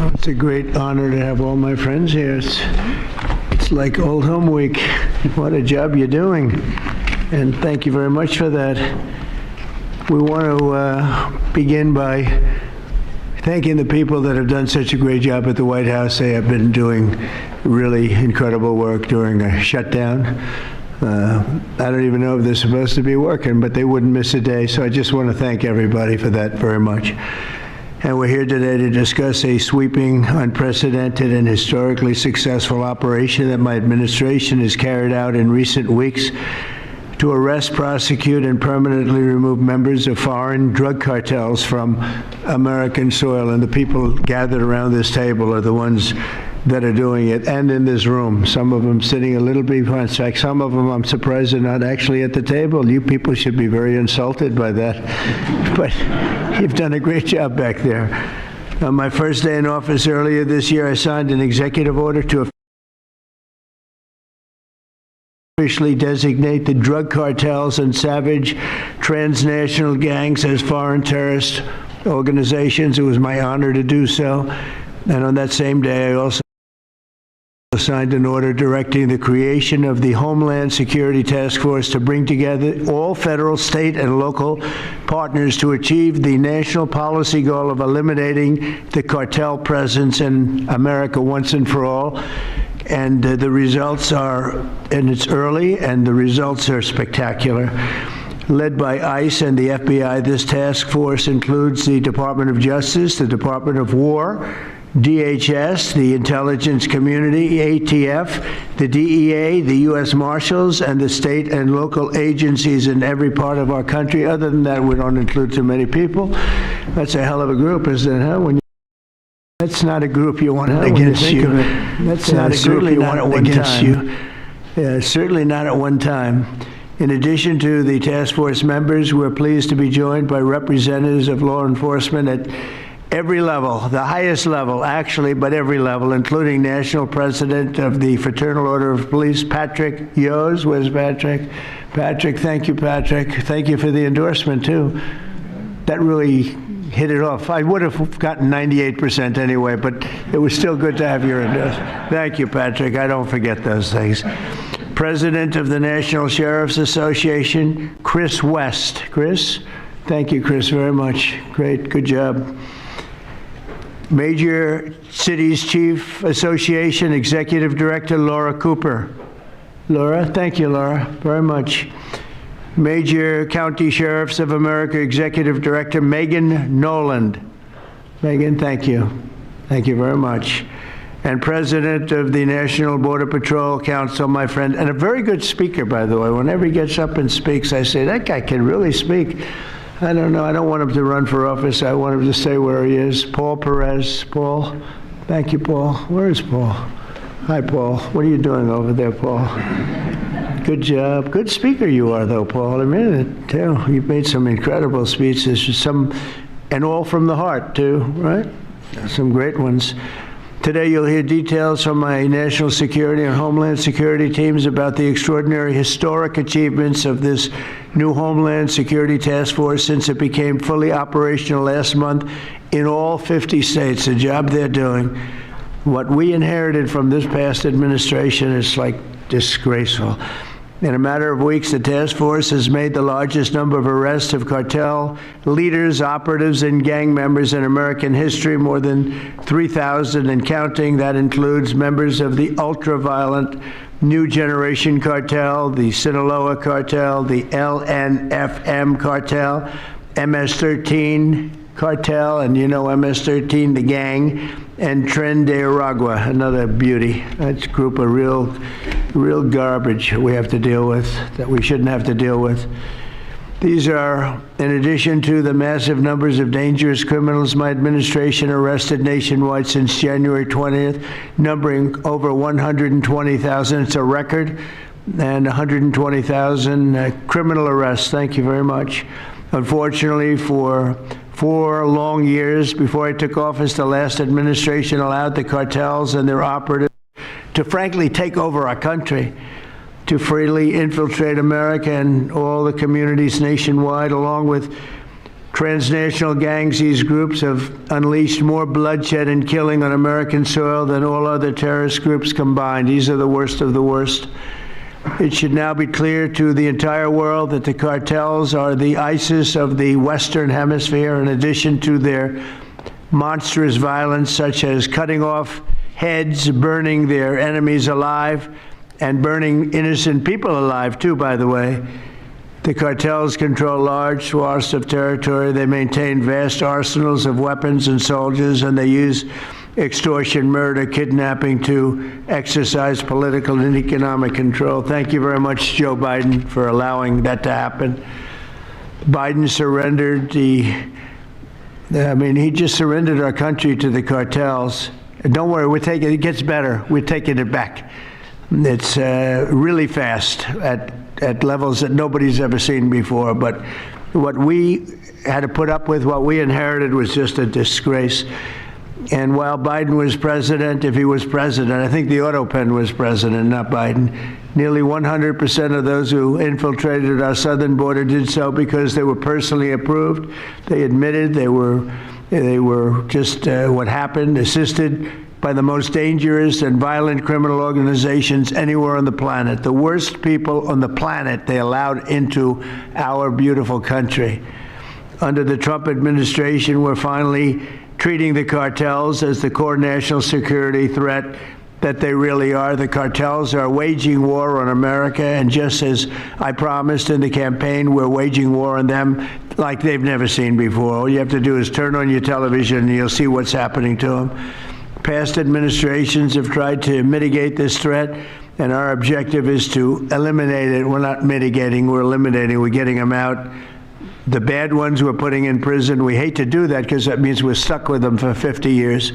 Oh, it's a great honor to have all my friends here. It's like Old Home Week. What a job you're doing. And thank you very much for that. We want to begin by thanking the people that have done such a great job at the White House. They have been doing really incredible work during a shutdown. I don't even know if they're supposed to be working, but they wouldn't miss a day. So I just want to thank everybody for that very much. And we're here today to discuss a sweeping, unprecedented, and historically successful operation that my administration has carried out in recent weeks to arrest, prosecute, and permanently remove members of foreign drug cartels from American soil. And the people gathered around this table are the ones that are doing it, and in this room. Some of them sitting a little behind. In fact, some of them I'm surprised are not actually at the table. You people should be very insulted by that. But you've done a great job back there. On my first day in office earlier this year, I signed an executive order to officially designate the drug cartels and savage transnational gangs as foreign terrorist organizations. It was my honor to do so. And on that same day, I also signed an order directing the creation of the Homeland Security Task Force to bring together all federal, state, and local partners to achieve the national policy goal of eliminating the cartel presence in America once and for all. And the results are, and it's early, and the results are spectacular. Led by ICE and the FBI, this task force includes the Department of Justice, the Department of War, DHS, the intelligence community, ATF, the DEA, the U.S. Marshals, and the state and local agencies in every part of our country. Other than that, we don't include too many people. That's a hell of a group, isn't it, huh? That's not a group you want against you. That's not a group you want against you. Certainly not at one time. In addition to the task force members, we're pleased to be joined by representatives of law enforcement at every level, the highest level, actually, but every level, including National President of the Fraternal Order of Police, Patrick Yos. Where's Patrick? Patrick, thank you, Patrick. Thank you for the endorsement, too. That really hit it off. I would have gotten 98% anyway, but it was still good to have your endorsement. Thank you, Patrick. I don't forget those things. President of the National Sheriff's Association, Chris West. Chris? Thank you, Chris, very much. Great, good job. Major Cities Chief Association Executive Director, Laura Cooper. Laura? Thank you, Laura, very much. Major County Sheriffs of America Executive Director, Megan Noland. Megan, thank you. Thank you very much. And President of the National Border Patrol Council, my friend, and a very good speaker, by the way. Whenever he gets up and speaks, I say, that guy can really speak. I don't know. I don't want him to run for office. I want him to stay where he is. Paul Perez. Paul. Thank you, Paul. Where is Paul? Hi, Paul. What are you doing over there, Paul? Good job. Good speaker you are, though, Paul. I mean it, too. You've made some incredible speeches, and all from the heart, too, right? Some great ones. Today, you'll hear details from my national security and Homeland Security teams about the extraordinary historic achievements of this new Homeland Security Task Force since it became fully operational last month in all 50 states, the job they're doing. What we inherited from this past administration is like disgraceful. In a matter of weeks, the task force has made the largest number of arrests of cartel leaders, operatives, and gang members in American history, more than 3,000 and counting. That includes members of the ultra-violent New Generation Cartel, the Sinaloa Cartel, the LNFM Cartel, MS-13 Cartel, and you know MS-13, the gang, and Tren de Aragua, another beauty. That's a group of real garbage we have to deal with, that we shouldn't have to deal with. These are, in addition to the massive numbers of dangerous criminals my administration arrested nationwide since January 20th, numbering over 120,000. It's a record, and 120,000 criminal arrests. Thank you very much. Unfortunately, for 4 long years before I took office, the last administration allowed the cartels and their operatives to frankly take over our country, to freely infiltrate America and all the communities nationwide, along with Transnational gangs, these groups have unleashed more bloodshed and killing on American soil than all other terrorist groups combined. These are the worst of the worst. It should now be clear to the entire world that the cartels are the ISIS of the Western Hemisphere, in addition to their monstrous violence, such as cutting off heads, burning their enemies alive, and burning innocent people alive, too, by the way. The cartels control large swaths of territory. They maintain vast arsenals of weapons and soldiers, and they use extortion, murder, kidnapping to exercise political and economic control. Thank you very much, Joe Biden, for allowing that to happen. Biden surrendered he just surrendered our country to the cartels. Don't worry, it gets better. We're taking it back. It's really fast at levels that nobody's ever seen before. But what we had to put up with, what we inherited, was just a disgrace. And while Biden was president, if he was president, I think the Autopen was president, not Biden, nearly 100% of those who infiltrated our southern border did so because they were personally approved. They admitted they were just what happened, assisted by the most dangerous and violent criminal organizations anywhere on the planet. The worst people on the planet they allowed into our beautiful country. Under the Trump administration, we're finally treating the cartels as the core national security threat that they really are. The cartels are waging war on America, and just as I promised in the campaign, we're waging war on them like they've never seen before. All you have to do is turn on your television and you'll see what's happening to them. Past administrations have tried to mitigate this threat, and our objective is to eliminate it. We're not mitigating, we're eliminating. We're getting them out. The bad ones we're putting in prison. We hate to do that because that means we're stuck with them for 50 years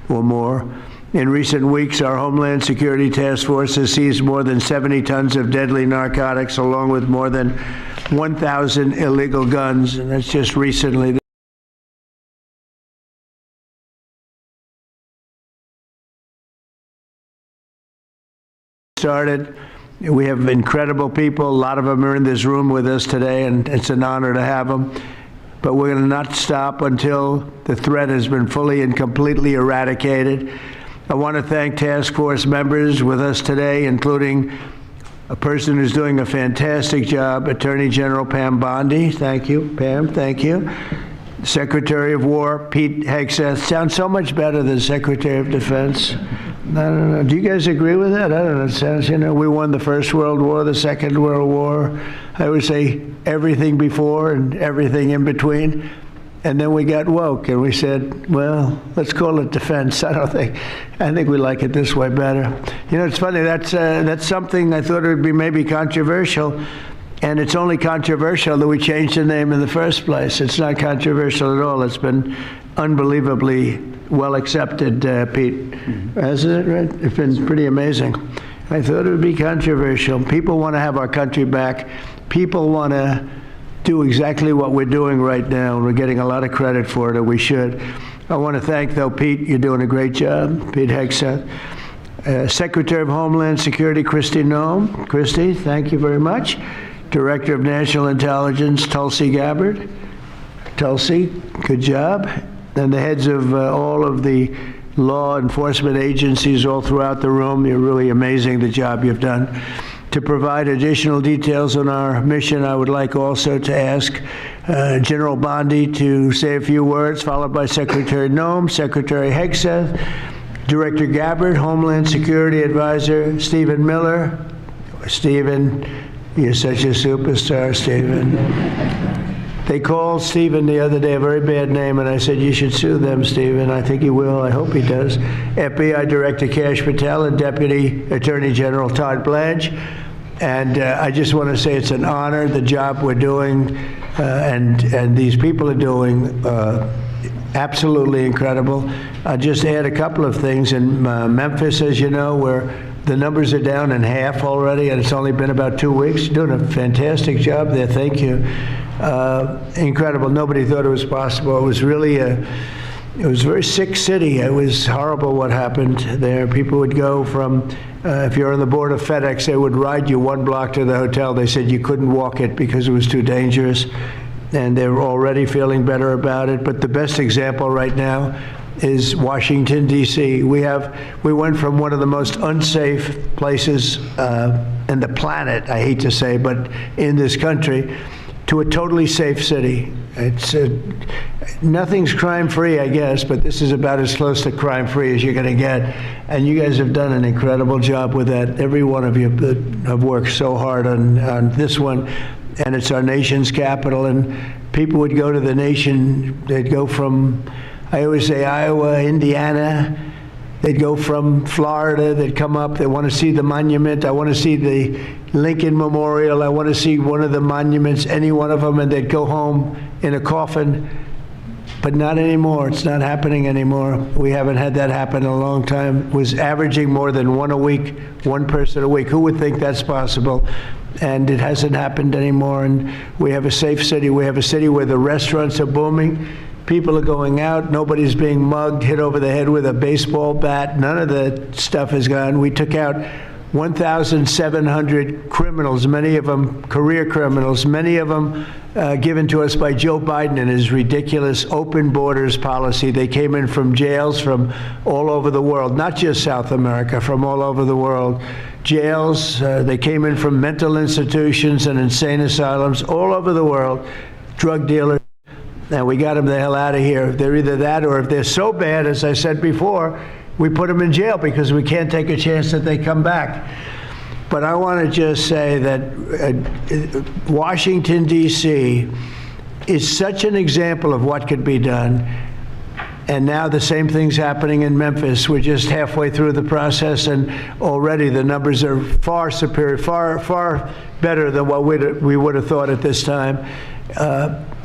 or more. In recent weeks, our Homeland Security Task Force has seized more than 70 tons of deadly narcotics, along with more than 1,000 illegal guns, and that's just recently. Started. We have incredible people. A lot of them are in this room with us today, and it's an honor to have them. But we're going to not stop until the threat has been fully and completely eradicated. I want to thank task force members with us today, including a person who's doing a fantastic job, Attorney General Pam Bondi. Thank you, Pam. Thank you. Secretary of War Pete Hegseth. Sounds so much better than Secretary of Defense. I don't know. Do you guys agree with that? I don't know. It sounds, we won the First World War, the Second World War. I would say everything before and everything in between. And then we got woke and we said, well, let's call it defense. I think we like it this way better. It's funny. That's something I thought it would be maybe controversial. And it's only controversial that we changed the name in the first place. It's not controversial at all. It's been unbelievably well accepted, Pete. Hasn't it, right? It's been pretty amazing. I thought it would be controversial. People want to have our country back. People want to do exactly what we're doing right now. We're getting a lot of credit for it, and we should. I want to thank, though, Pete. You're doing a great job, Pete Hegseth. Secretary of Homeland Security, Kristi Noem. Kristi, thank you very much. Director of National Intelligence, Tulsi Gabbard. Tulsi, good job. And the heads of all of the law enforcement agencies all throughout the room, you're really amazing the job you've done. To provide additional details on our mission, I would like also to ask General Bondi to say a few words, followed by Secretary Noem, Secretary Hegseth, Director Gabbard, Homeland Security Advisor Stephen Miller. Stephen, you're such a superstar, Stephen. They called Stephen the other day a very bad name, and I said, you should sue them, Stephen. I think he will. I hope he does. FBI Director Kash Patel and Deputy Attorney General Todd Blanche. And I just want to say it's an honor, the job we're doing, and these people are doing absolutely incredible. I'll just add a couple of things. In Memphis, as you know, where the numbers are down in half already, and it's only been about 2 weeks. You're doing a fantastic job there. Thank you. Incredible. Nobody thought it was possible. It was really it was a very sick city. It was horrible what happened there. People would go from, if you're on the board of FedEx, they would ride you 1 block to the hotel. They said you couldn't walk it because it was too dangerous. and they're already feeling better about it. But the best example right now is Washington, D.C. We went from one of the most unsafe places in the planet, I hate to say, but in this country, to a totally safe city. It's nothing's crime-free, I guess, but this is about as close to crime-free as you're going to get. And you guys have done an incredible job with that. Every one of you have worked so hard on this one, and it's our nation's capital. And people would go to the nation, they'd go from, I always say, Iowa, Indiana. They'd go from Florida, they'd come up, they want to see the monument, I want to see the Lincoln Memorial, I want to see one of the monuments, any one of them, and they'd go home in a coffin. But not anymore, it's not happening anymore. We haven't had that happen in a long time. It was averaging more than one a week, one person a week. Who would think that's possible? And it hasn't happened anymore, and we have a safe city. We have a city where the restaurants are booming. People are going out. Nobody's being mugged, hit over the head with a baseball bat. None of the stuff is gone. We took out 1,700 criminals, many of them career criminals, many of them given to us by Joe Biden and his ridiculous open borders policy. They came in from jails from all over the world, not just South America, from all over the world. Jails, they came in from mental institutions and insane asylums all over the world, drug dealers. And we got them the hell out of here. They're either that, or if they're so bad, as I said before, we put them in jail because we can't take a chance that they come back. But I want to just say that Washington, D.C. is such an example of what could be done. And now the same thing's happening in Memphis. We're just halfway through the process, and already the numbers are far superior, far better than what we would have thought at this time.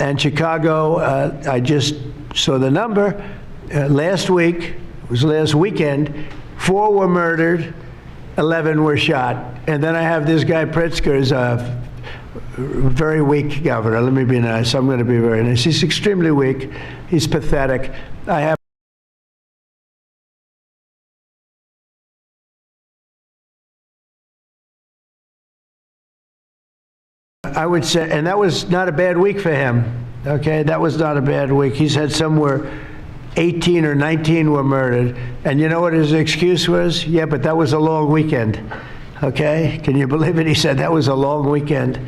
And Chicago, I just saw the number last week, it was last weekend, 4 were murdered, 11 were shot. And then I have this guy Pritzker, is a very weak governor. Let me be nice. I'm going to be very nice. He's extremely weak. He's pathetic. I would say, and that was not a bad week for him, okay? That was not a bad week. He's had somewhere 18 or 19 were murdered. And you know what his excuse was? Yeah, but that was a long weekend, okay? Can you believe it? He said that was a long weekend.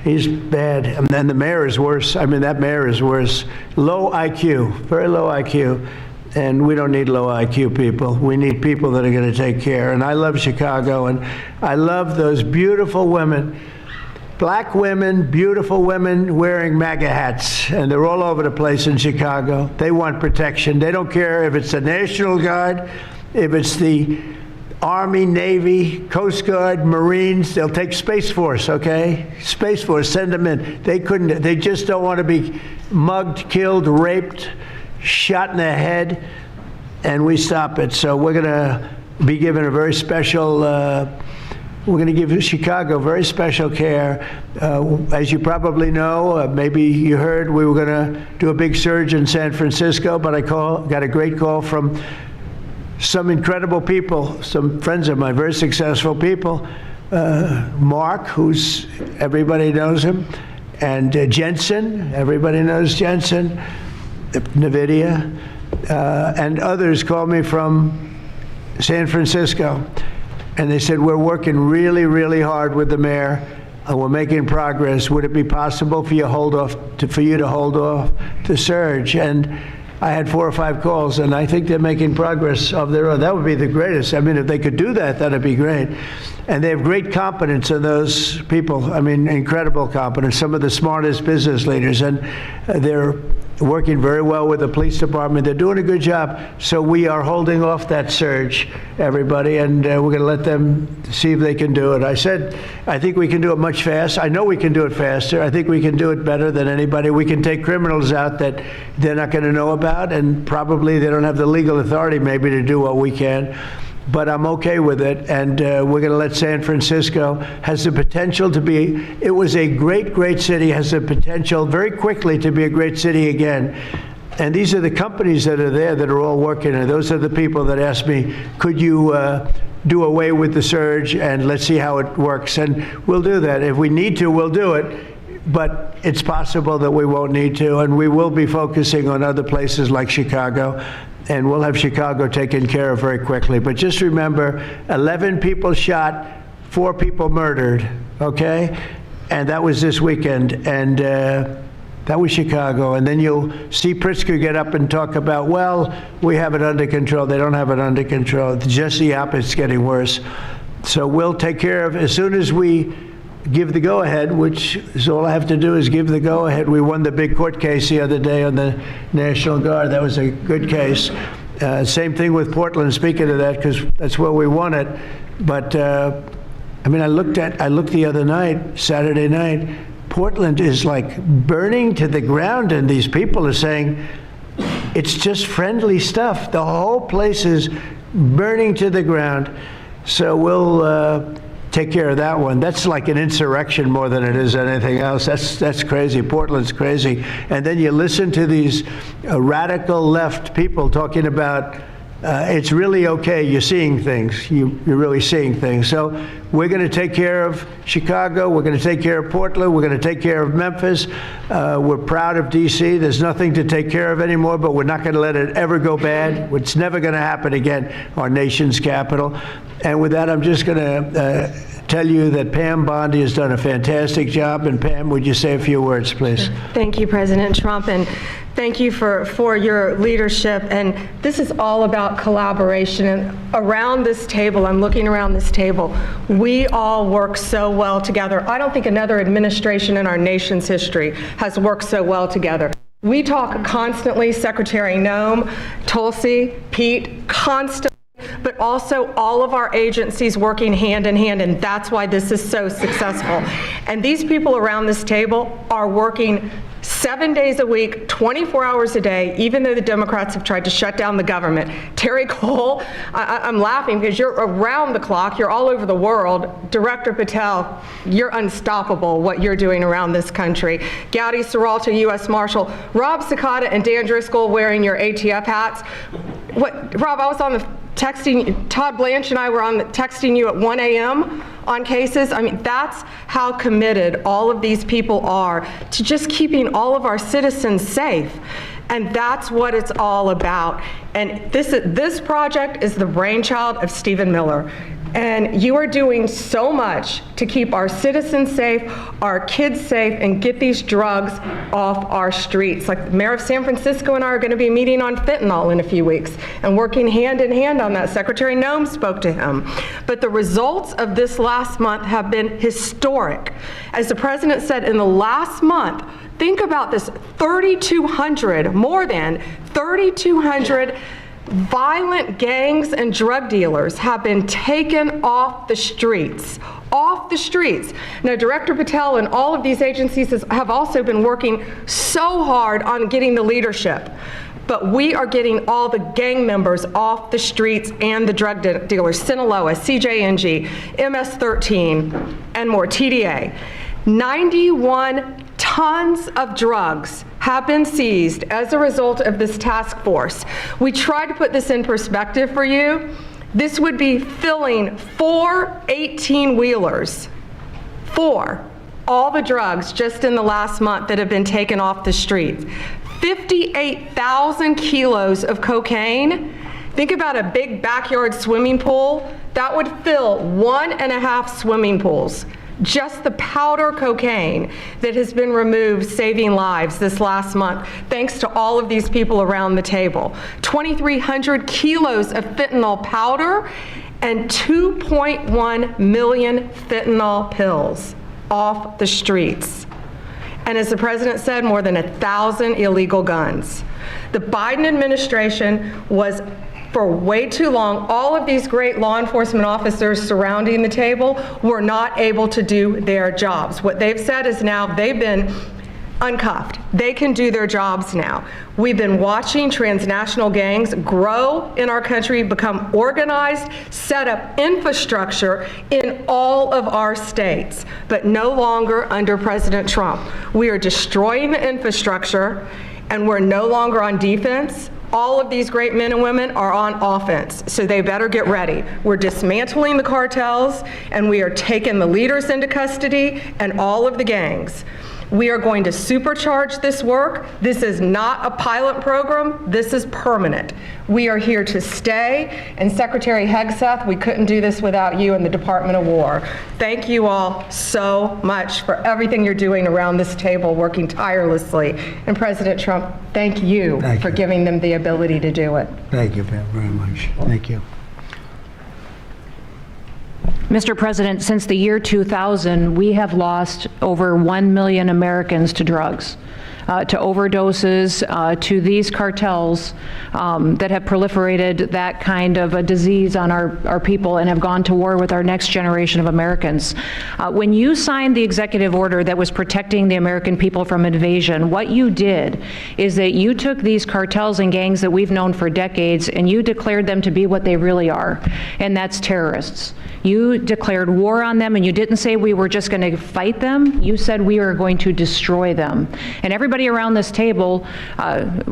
He's bad. And then the mayor is worse. I mean, that mayor is worse. Low IQ, very low IQ. And we don't need low IQ people. We need people that are going to take care. And I love Chicago, and I love those beautiful women. Black women, beautiful women wearing MAGA hats, and they're all over the place in Chicago. They want protection. They don't care if it's the National Guard, if it's the Army, Navy, Coast Guard, Marines. They'll take Space Force, okay? Space Force, send them in. They just don't want to be mugged, killed, raped, shot in the head, and we stop it. So we're going to be given a very special we're going to give Chicago very special care. As you probably know, maybe you heard, we were going to do a big surge in San Francisco, but I got a great call from some incredible people, some friends of mine, very successful people. Mark, everybody knows him, and Jensen, everybody knows Jensen, NVIDIA, and others called me from San Francisco. And they said, we're working really, really hard with the mayor. We're making progress. Would it be possible for you to hold off the surge? And I had 4 or 5 calls, and I think they're making progress of their own. That would be the greatest. I mean, if they could do that, that'd be great. And they have great competence in those people. I mean, incredible competence. Some of the smartest business leaders, and they're working very well with the police department. They're doing a good job. So we are holding off that surge, everybody, and we're going to let them see if they can do it. I said, I think we can do it much faster. I know we can do it faster. I think we can do it better than anybody. We can take criminals out that they're not going to know about, and probably they don't have the legal authority maybe to do what we can. But I'm okay with it, and we're going to let San Francisco has the potential to be, it was a great, great city, has the potential very quickly to be a great city again. And these are the companies that are there that are all working, and those are the people that asked me, could you do away with the surge, and let's see how it works. And we'll do that. If we need to, we'll do it. But it's possible that we won't need to, and we will be focusing on other places like Chicago, and we'll have Chicago taken care of very quickly. But just remember, 11 people shot, 4 people murdered, okay? And that was this weekend, and that was Chicago. And then you'll see Pritzker get up and talk about, well, we have it under control. They don't have it under control. It's just the opposite. It's getting worse. So we'll take care of, as soon as we give the go-ahead, which is all I have to do is give the go-ahead. We won the big court case the other day on the National Guard. That was a good case. Same thing with Portland, speaking of that, because that's where we won it. But I mean, I looked the other night, Saturday night, Portland is like burning to the ground, and these people are saying it's just friendly stuff. The whole place is burning to the ground. So we'll take care of that one. That's like an insurrection more than it is anything else. That's crazy. Portland's crazy. And then you listen to these radical left people talking about it's really okay. You're seeing things. You're really seeing things. So we're going to take care of Chicago. We're going to take care of Portland. We're going to take care of Memphis. We're proud of D.C. There's nothing to take care of anymore, but we're not going to let it ever go bad. It's never going to happen again, our nation's capital. And with that, I'm just going to tell you that Pam Bondi has done a fantastic job. And Pam, would you say a few words, please? Thank you, President Trump, and thank you for your leadership. And this is all about collaboration. And around this table, I'm looking around this table, we all work so well together. I don't think another administration in our nation's history has worked so well together. We talk constantly, Secretary Noem, Tulsi, Pete, constantly, but also all of our agencies working hand in hand, and that's why this is so successful. And these people around this table are working 7 days a week, 24 hours a day, even though the Democrats have tried to shut down the government. Terry Cole, I'm laughing because you're around the clock, you're all over the world. Director Patel, you're unstoppable, what you're doing around this country. Gowdy Serralta, U.S. Marshal, Rob Sakata and Dan Driscoll wearing your ATF hats. Rob, I was on the texting, Todd Blanche and I were on texting you at 1 a.m. on cases. I mean, that's how committed all of these people are to just keeping all of our citizens safe. And that's what it's all about. And this project is the brainchild of Stephen Miller. And you are doing so much to keep our citizens safe, our kids safe, and get these drugs off our streets. Like the mayor of San Francisco and I are going to be meeting on fentanyl in a few weeks and working hand in hand on that. Secretary Noem spoke to him. But the results of this last month have been historic. As the president said, in the last month, think about this, 3,200, more than 3,200 violent gangs and drug dealers have been taken off the streets. Off the streets. Now, Director Patel and all of these agencies have also been working so hard on getting the leadership. But we are getting all the gang members off the streets and the drug dealers, Sinaloa, CJNG, MS-13, and more, TDA. 91 tons of drugs have been seized as a result of this task force. We tried to put this in perspective for you. This would be filling 4 18-wheelers. 4. All the drugs just in the last month that have been taken off the streets. 58,000 kilos of cocaine. Think about a big backyard swimming pool. That would fill 1.5 swimming pools. Just the powder cocaine that has been removed, saving lives this last month, thanks to all of these people around the table. 2,300 kilos of fentanyl powder and 2.1 million fentanyl pills off the streets. And as the president said, more than 1,000 illegal guns. The Biden administration was, for way too long, all of these great law enforcement officers surrounding the table were not able to do their jobs. What they've said is now they've been uncuffed. They can do their jobs now. We've been watching transnational gangs grow in our country, become organized, set up infrastructure in all of our states, but no longer under President Trump. We are destroying the infrastructure, and we're no longer on defense. All of these great men and women are on offense, so they better get ready. We're dismantling the cartels, and we are taking the leaders into custody and all of the gangs. We are going to supercharge this work. This is not a pilot program. This is permanent. We are here to stay. And Secretary Hegseth, we couldn't do this without you and the Department of War. Thank you all so much for everything you're doing around this table, working tirelessly. And President Trump, thank you for giving them the ability to do it. Thank you very much. Thank you. Mr. President, since the year 2000, we have lost over 1 million Americans to drugs, to overdoses, to these cartels that have proliferated that kind of a disease on our people and have gone to war with our next generation of Americans. When you signed the executive order that was protecting the American people from invasion, what you did is that you took these cartels and gangs that we've known for decades and you declared them to be what they really are, and that's terrorists. You declared war on them, and you didn't say we were just going to fight them. You said we are going to destroy them. And everybody around this table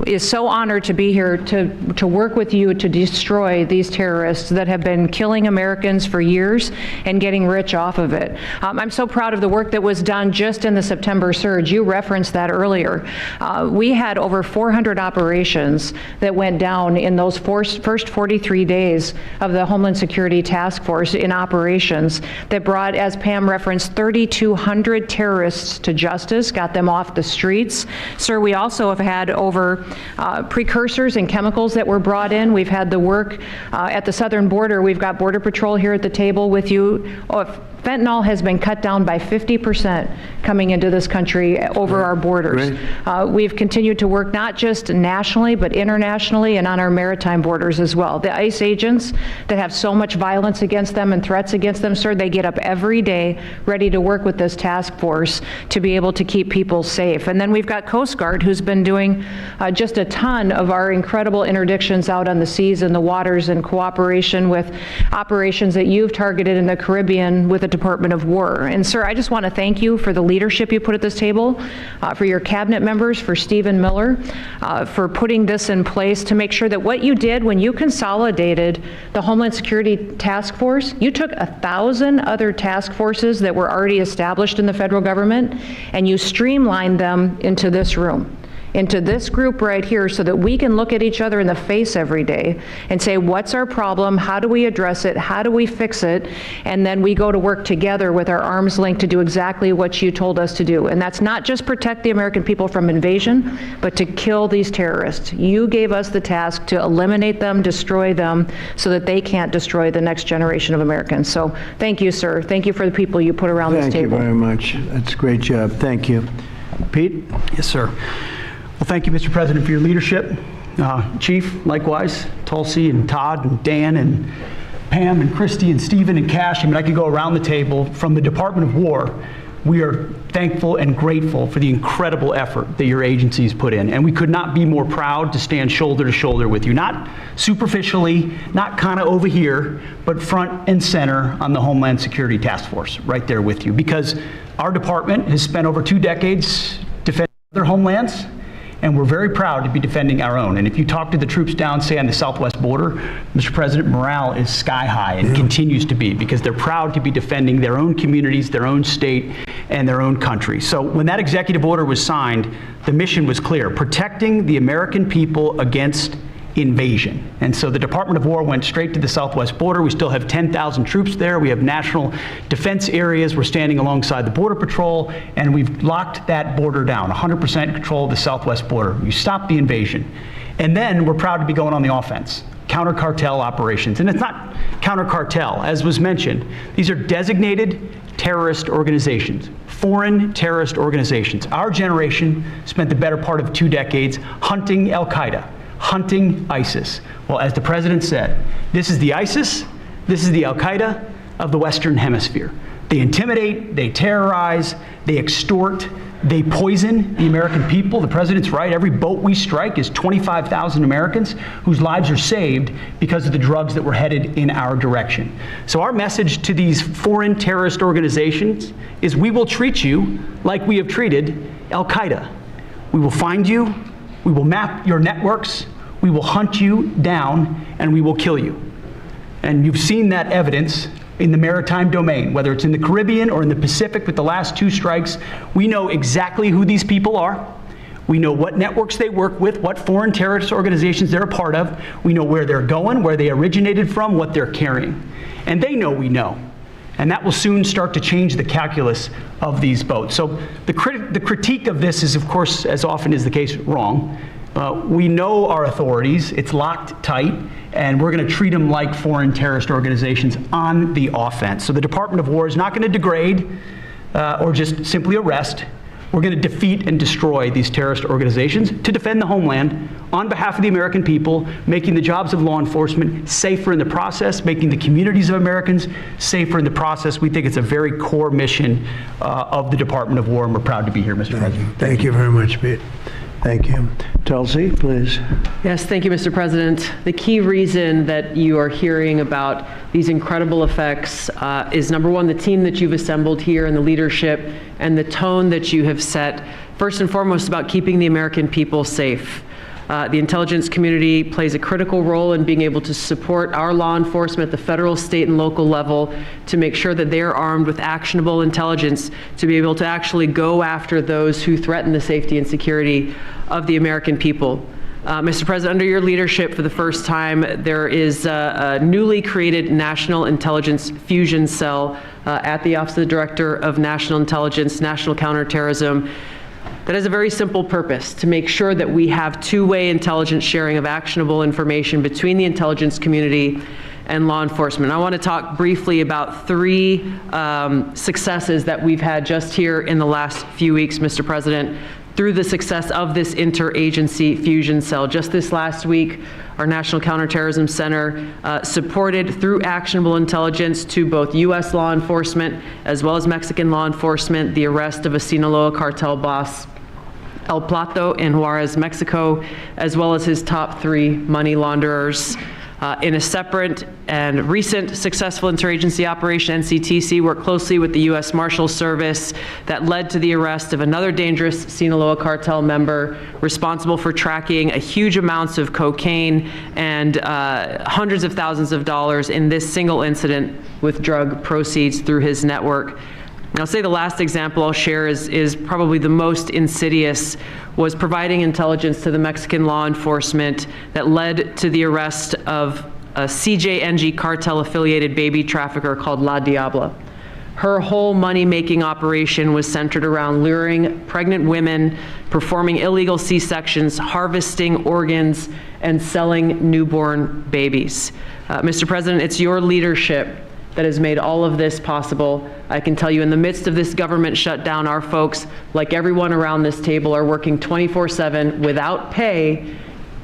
is so honored to be here to work with you to destroy these terrorists that have been killing Americans for years and getting rich off of it. I'm so proud of the work that was done just in the September surge. You referenced that earlier. We had over 400 operations that went down in those first 43 days of the Homeland Security Task Force in operations that brought, as Pam referenced, 3,200 terrorists to justice, got them off the streets. Sir, we also have had over precursors and chemicals that were brought in. We've had the work at the southern border. We've got Border Patrol here at the table with you. Fentanyl has been cut down by 50% coming into this country over our borders. We've continued to work not just nationally, but internationally and on our maritime borders as well. The ICE agents that have so much violence against them and threats against them, sir, they get up every day ready to work with this task force to be able to keep people safe. And then we've got Coast Guard, who's been doing just a ton of our incredible interdictions out on the seas and the waters in cooperation with operations that you've targeted in the Caribbean with the Department of War. And sir, I just want to thank you for the leadership you put at this table, for your cabinet members, for Stephen Miller, for putting this in place to make sure that what you did when you consolidated the Homeland Security Task Force, you took 1,000 other task forces that were already established in the federal government and you streamlined them into this room, into this group right here, so that we can look at each other in the face every day and say, what's our problem? How do we address it? How do we fix it? And then we go to work together with our arms linked to do exactly what you told us to do. And that's not just protect the American people from invasion, but to kill these terrorists. You gave us the task to eliminate them, destroy them, so that they can't destroy the next generation of Americans. So thank you, sir. Thank you for the people you put around this table. Thank you very much. That's a great job. Thank you. Pete? Yes, sir. Well, thank you, Mr. President, for your leadership. Chief, likewise, Tulsi and Todd and Dan and Pam and Christy and Stephen and Cash. I mean, I could go around the table. From the Department of War, we are thankful and grateful for the incredible effort that your agencies put in. And we could not be more proud to stand shoulder to shoulder with you, not superficially, not kind of over here, but front and center on the Homeland Security Task Force, right there with you. Because our department has spent over 2 decades defending other homelands, and we're very proud to be defending our own. And if you talk to the troops down, say, on the southwest border, Mr. President, morale is sky high and continues to be, because they're proud to be defending their own communities, their own state, and their own country. So when that executive order was signed, the mission was clear: protecting the American people against invasion. And so the Department of War went straight to the southwest border. We still have 10,000 troops there. We have national defense areas. We're standing alongside the Border Patrol, and we've locked that border down, 100% control of the southwest border. You stop the invasion. And then we're proud to be going on the offense. Counter-cartel operations. And it's not counter-cartel, as was mentioned. These are designated terrorist organizations, foreign terrorist organizations. Our generation spent the better part of 2 decades hunting Al-Qaeda, hunting ISIS. Well, as the president said, this is the ISIS, this is the Al-Qaeda of the Western Hemisphere. They intimidate, they terrorize, they extort, they poison the American people. The president's right. Every boat we strike is 25,000 Americans whose lives are saved because of the drugs that were headed in our direction. So our message to these foreign terrorist organizations is, we will treat you like we have treated Al-Qaeda. We will find you, we will map your networks, we will hunt you down, and we will kill you. And you've seen that evidence in the maritime domain, whether it's in the Caribbean or in the Pacific with the last 2 strikes. We know exactly who these people are. We know what networks they work with, what foreign terrorist organizations they're a part of. We know where they're going, where they originated from, what they're carrying. And they know we know. And that will soon start to change the calculus of these boats. So the critique of this is, of course, as often is the case, wrong. We know our authorities, it's locked tight, and we're going to treat them like foreign terrorist organizations on the offense. So the Department of War is not going to degrade or just simply arrest. We're going to defeat and destroy these terrorist organizations to defend the homeland on behalf of the American people, making the jobs of law enforcement safer in the process, making the communities of Americans safer in the process. We think it's a very core mission of the Department of War, and we're proud to be here, Mr. President. Thank you very much, Pete. Thank you. Tulsi, please. Yes, thank you, Mr. President. The key reason that you are hearing about these incredible effects is, number one, the team that you've assembled here and the leadership and the tone that you have set, first and foremost, about keeping the American people safe. The intelligence community plays a critical role in being able to support our law enforcement at the federal, state, and local level to make sure that they're armed with actionable intelligence to be able to actually go after those who threaten the safety and security of the American people. Mr. President, under your leadership, for the first time, there is a newly created National Intelligence Fusion Cell at the Office of the Director of National Intelligence, National Counterterrorism, that has a very simple purpose: to make sure that we have two-way intelligence sharing of actionable information between the intelligence community and law enforcement. I want to talk briefly about 3 successes that we've had just here in the last few weeks, Mr. President, through the success of this interagency fusion cell. Just this last week, our National Counterterrorism Center supported, through actionable intelligence to both U.S. law enforcement as well as Mexican law enforcement, the arrest of a Sinaloa cartel boss, El Plato, in Juarez, Mexico, as well as his top 3 money launderers. In a separate and recent successful interagency operation, NCTC worked closely with the U.S. Marshals Service that led to the arrest of another dangerous Sinaloa cartel member responsible for tracking a huge amounts of cocaine and hundreds of thousands of dollars in this single incident with drug proceeds through his network. And I'll say the last example I'll share is probably the most insidious, was providing intelligence to the Mexican law enforcement that led to the arrest of a CJNG cartel-affiliated baby trafficker called La Diabla. Her whole money-making operation was centered around luring pregnant women, performing illegal C-sections, harvesting organs, and selling newborn babies. Mr. President, it's your leadership that has made all of this possible. I can tell you, in the midst of this government shutdown, our folks, like everyone around this table, are working 24/7 without pay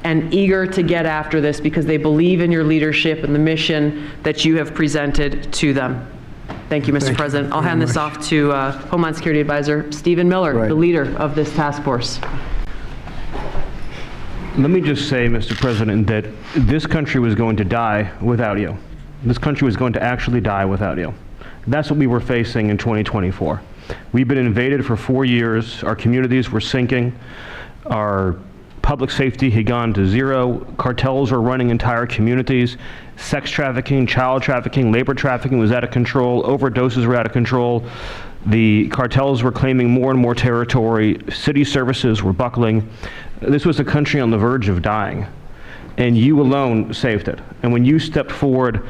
and eager to get after this because they believe in your leadership and the mission that you have presented to them. Thank you, Mr. President. I'll hand this off to Homeland Security Advisor Stephen Miller, the leader of this task force. Let me just say, Mr. President, that this country was going to die without you. This country was going to actually die without you. That's what we were facing in 2024. We've been invaded for 4 years. Our communities were sinking. Our public safety had gone to zero. Cartels were running entire communities. Sex trafficking, child trafficking, labor trafficking was out of control. Overdoses were out of control. The cartels were claiming more and more territory. City services were buckling. This was a country on the verge of dying, and you alone saved it. And when you stepped forward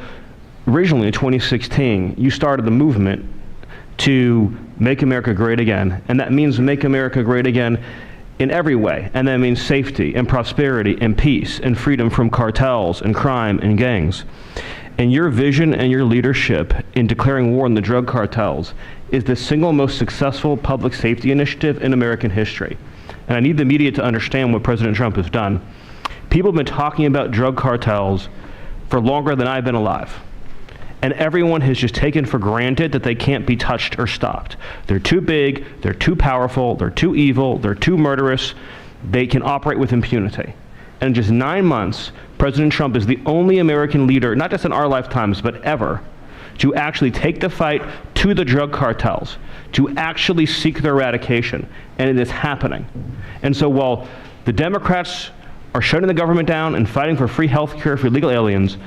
originally in 2016, you started the movement to make America great again. And that means make America great again in every way. And that means safety and prosperity and peace and freedom from cartels and crime and gangs. And your vision and your leadership in declaring war on the drug cartels is the single most successful public safety initiative in American history. And I need the media to understand what President Trump has done. People have been talking about drug cartels for longer than I've been alive. And everyone has just taken for granted that they can't be touched or stopped. They're too big, they're too powerful, they're too evil, they're too murderous. They can operate with impunity. And in just 9 months, President Trump is the only American leader, not just in our lifetimes, but ever, to actually take the fight to the drug cartels, to actually seek their eradication. And it is happening. And so while the Democrats are shutting the government down and fighting for free health care for illegal aliens,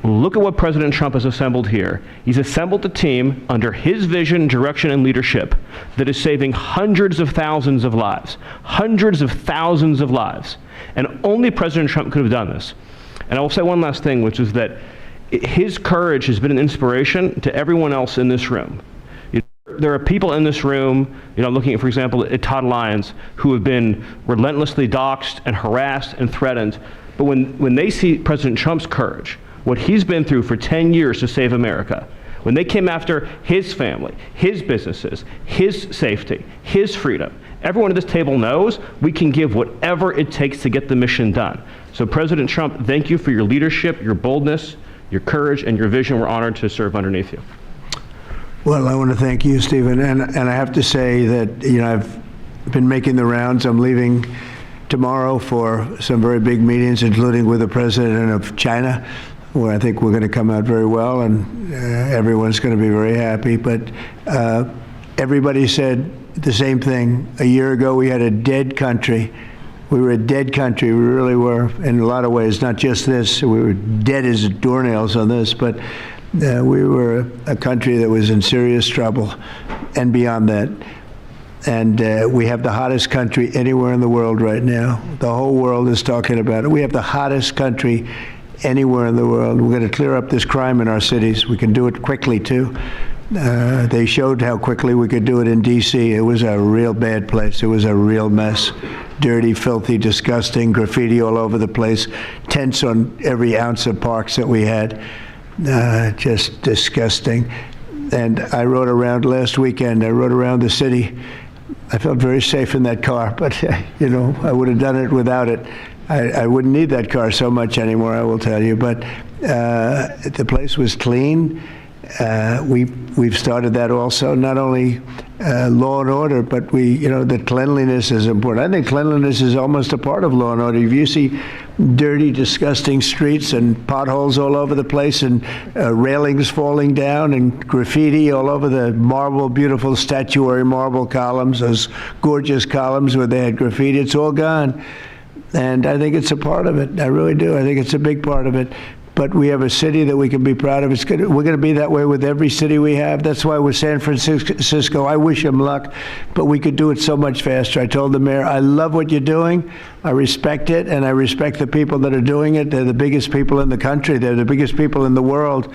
Look at what President Trump has assembled here. He's assembled a team under his vision, direction, and leadership that is saving hundreds of thousands of lives. Hundreds of thousands of lives. And only President Trump could have done this. And I will say one last thing, which is that his courage has been an inspiration to everyone else in this room. There are people in this room, looking at, for example, at Todd Lyons, who have been relentlessly doxxed and harassed and threatened. But when they see President Trump's courage, what he's been through for 10 years to save America, when they came after his family, his businesses, his safety, his freedom, everyone at this table knows we can give whatever it takes to get the mission done. So President Trump, thank you for your leadership, your boldness, your courage, and your vision. We're honored to serve underneath you. Well, I want to thank you, Stephen, and I have to say that, I've been making the rounds. I'm leaving tomorrow for some very big meetings, including with the president of China, where I think we're going to come out very well, and everyone's going to be very happy. But everybody said the same thing. A year ago, we had a dead country. We were a dead country. We really were, in a lot of ways, not just this. We were dead as doornails on this, but we were a country that was in serious trouble and beyond that. And we have the hottest country anywhere in the world right now. The whole world is talking about it. We have the hottest country anywhere in the world. We're going to clear up this crime in our cities. We can do it quickly, too. They showed how quickly we could do it in D.C. It was a real bad place. It was a real mess. Dirty, filthy, disgusting, graffiti all over the place, tents on every ounce of parks that we had. Just disgusting. And I rode around last weekend. I rode around the city. I felt very safe in that car, but, I would have done it without it. I wouldn't need that car so much anymore, I will tell you. But the place was clean. We've started that also, not only law and order, but the cleanliness is important. I think cleanliness is almost a part of law and order. If you see dirty, disgusting streets and potholes all over the place and railings falling down and graffiti all over the marble, beautiful statuary marble columns, those gorgeous columns where they had graffiti, it's all gone. And I think it's a part of it. I really do. I think it's a big part of it. But we have a city that we can be proud of. We're going to be that way with every city we have. That's why with San Francisco, I wish them luck, but we could do it so much faster. I told the mayor, I love what you're doing. I respect it, and I respect the people that are doing it. They're the biggest people in the country. They're the biggest people in the world.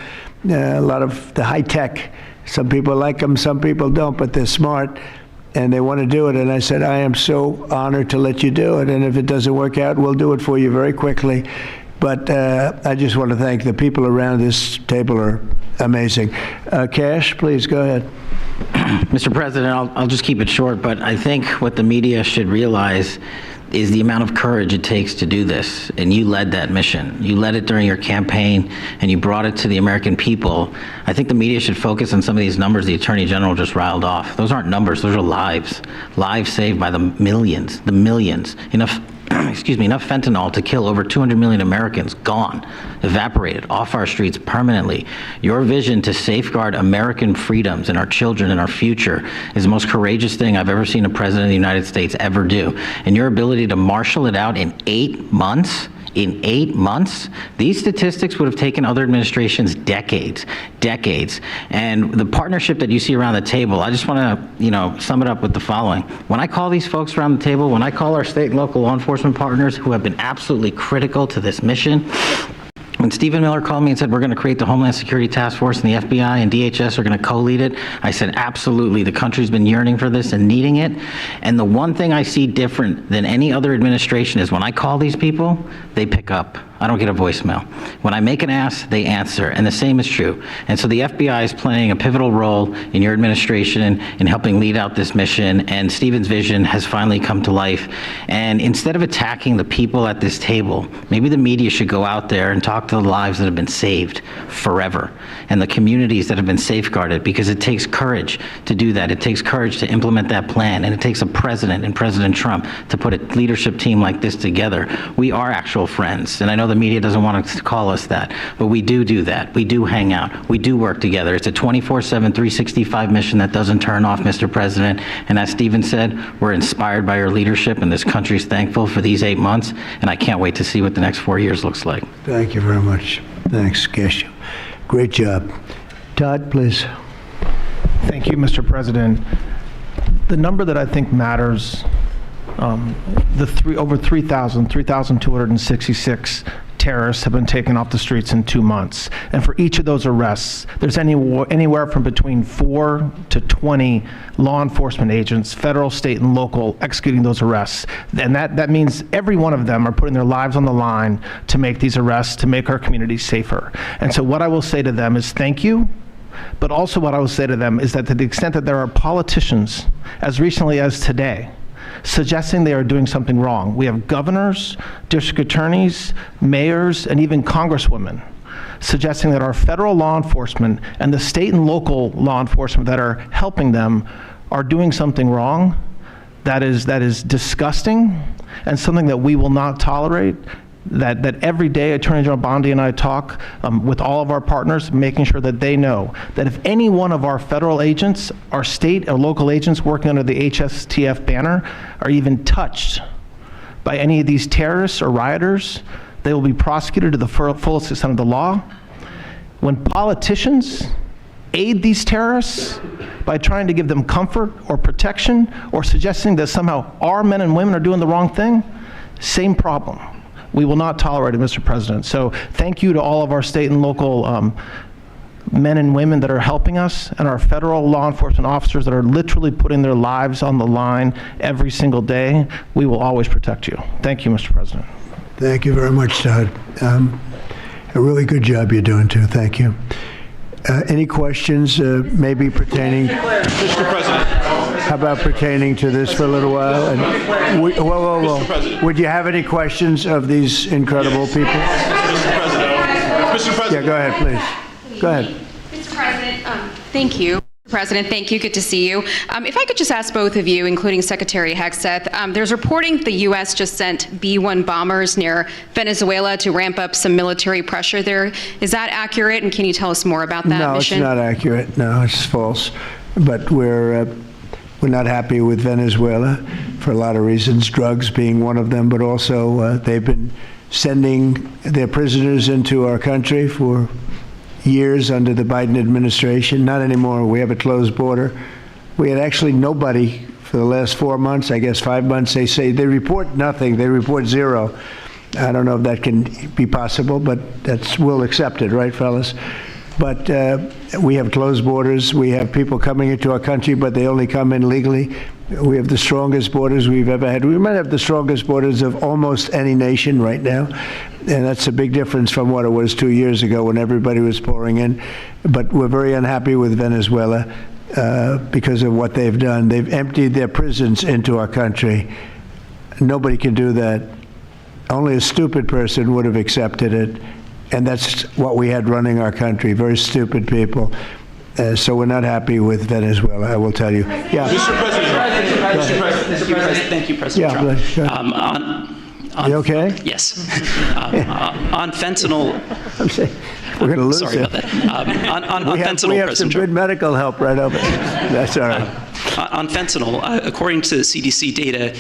A lot of the high tech. Some people like them, some people don't, but they're smart. And they want to do it. And I said, I am so honored to let you do it. And if it doesn't work out, we'll do it for you very quickly. But I just want to thank the people around this table are amazing. Cash, please go ahead. Mr. President, I'll just keep it short, but I think what the media should realize is the amount of courage it takes to do this. And you led that mission. You led it during your campaign, and you brought it to the American people. I think the media should focus on some of these numbers the Attorney General just riled off. Those aren't numbers, those are lives. Lives saved by the millions. Enough fentanyl to kill over 200 million Americans, gone, evaporated, off our streets permanently. Your vision to safeguard American freedoms and our children and our future is the most courageous thing I've ever seen a president of the United States ever do. And your ability to marshal it out in 8 months, these statistics would have taken other administrations decades. And the partnership that you see around the table, I just want to, sum it up with the following. When I call these folks around the table, when I call our state and local law enforcement partners who have been absolutely critical to this mission, when Stephen Miller called me and said, we're going to create the Homeland Security Task Force, and the FBI and DHS are going to co-lead it, I said, absolutely. The country's been yearning for this and needing it. And the one thing I see different than any other administration is when I call these people, they pick up. I don't get a voicemail. When I make an ask, they answer, and the same is true. And so the FBI is playing a pivotal role in your administration in helping lead out this mission, and Stephen's vision has finally come to life. And instead of attacking the people at this table, maybe the media should go out there and talk to the lives that have been saved forever, and the communities that have been safeguarded, because it takes courage to do that. It takes courage to implement that plan, and it takes a president and President Trump to put a leadership team like this together. We are actual friends, and I know the media doesn't want to call us that, but we do that. We do hang out. We do work together. It's a 24/7, 365 mission that doesn't turn off, Mr. President. And as Stephen said, we're inspired by your leadership, and this country's thankful for these 8 months, and I can't wait to see what the next 4 years looks like. Thank you very much. Thanks, Cash. Great job. Todd, please. Thank you, Mr. President. The number that I think matters, over 3,266 terrorists have been taken off the streets in 2 months. And for each of those arrests, there's anywhere from between 4 to 20 law enforcement agents, federal, state, and local, executing those arrests. And that means every one of them are putting their lives on the line to make these arrests, to make our communities safer. And so what I will say to them is thank you. But also what I will say to them is that to the extent that there are politicians, as recently as today, suggesting they are doing something wrong. We have governors, district attorneys, mayors, and even congresswomen suggesting that our federal law enforcement and the state and local law enforcement that are helping them are doing something wrong. That is disgusting and something that we will not tolerate. That every day Attorney General Bondi and I talk with all of our partners, making sure that they know that if any one of our federal agents, our state or local agents working under the HSTF banner are even touched by any of these terrorists or rioters, they will be prosecuted to the fullest extent of the law. When politicians aid these terrorists by trying to give them comfort or protection or suggesting that somehow our men and women are doing the wrong thing, same problem. We will not tolerate it, Mr. President. So thank you to all of our state and local men and women that are helping us and our federal law enforcement officers that are literally putting their lives on the line every single day. We will always protect you. Thank you, Mr. President. Thank you very much, Todd. A really good job you're doing, too. Thank you. Any questions maybe pertaining? Mr. President. How about pertaining to this for a little while? And whoa. Would you have any questions of these incredible people? Mr. President. Yeah, go ahead, please. Go ahead. Mr. President, thank you. President, thank you. Good to see you. If I could just ask both of you, including Secretary Hegseth, there's reporting the U.S. just sent B-1 bombers near Venezuela to ramp up some military pressure there. Is that accurate? And can you tell us more about that mission? No, it's not accurate. No, it's false. But we're not happy with Venezuela for a lot of reasons, drugs being one of them, but also they've been sending their prisoners into our country for years under the Biden administration. Not anymore. We have a closed border. We had actually nobody for the last 4 months, I guess 5 months. They say they report nothing. They report zero. I don't know if that can be possible, but we'll accept it, right, fellas? But we have closed borders. We have people coming into our country, but they only come in legally. We have the strongest borders we've ever had. We might have the strongest borders of almost any nation right now. And that's a big difference from what it was 2 years ago when everybody was pouring in. But we're very unhappy with Venezuela because of what they've done. They've emptied their prisons into our country. Nobody can do that. Only a stupid person would have accepted it. And that's what we had running our country, very stupid people. So we're not happy with Venezuela, I will tell you. Yeah. Mr. President, thank you, President Trump. You okay? Yes. On fentanyl. I'm saying, we're going to lose sorry it. about that. On fentanyl, we have some good medical help right over there. That's all right. On fentanyl, according to CDC data,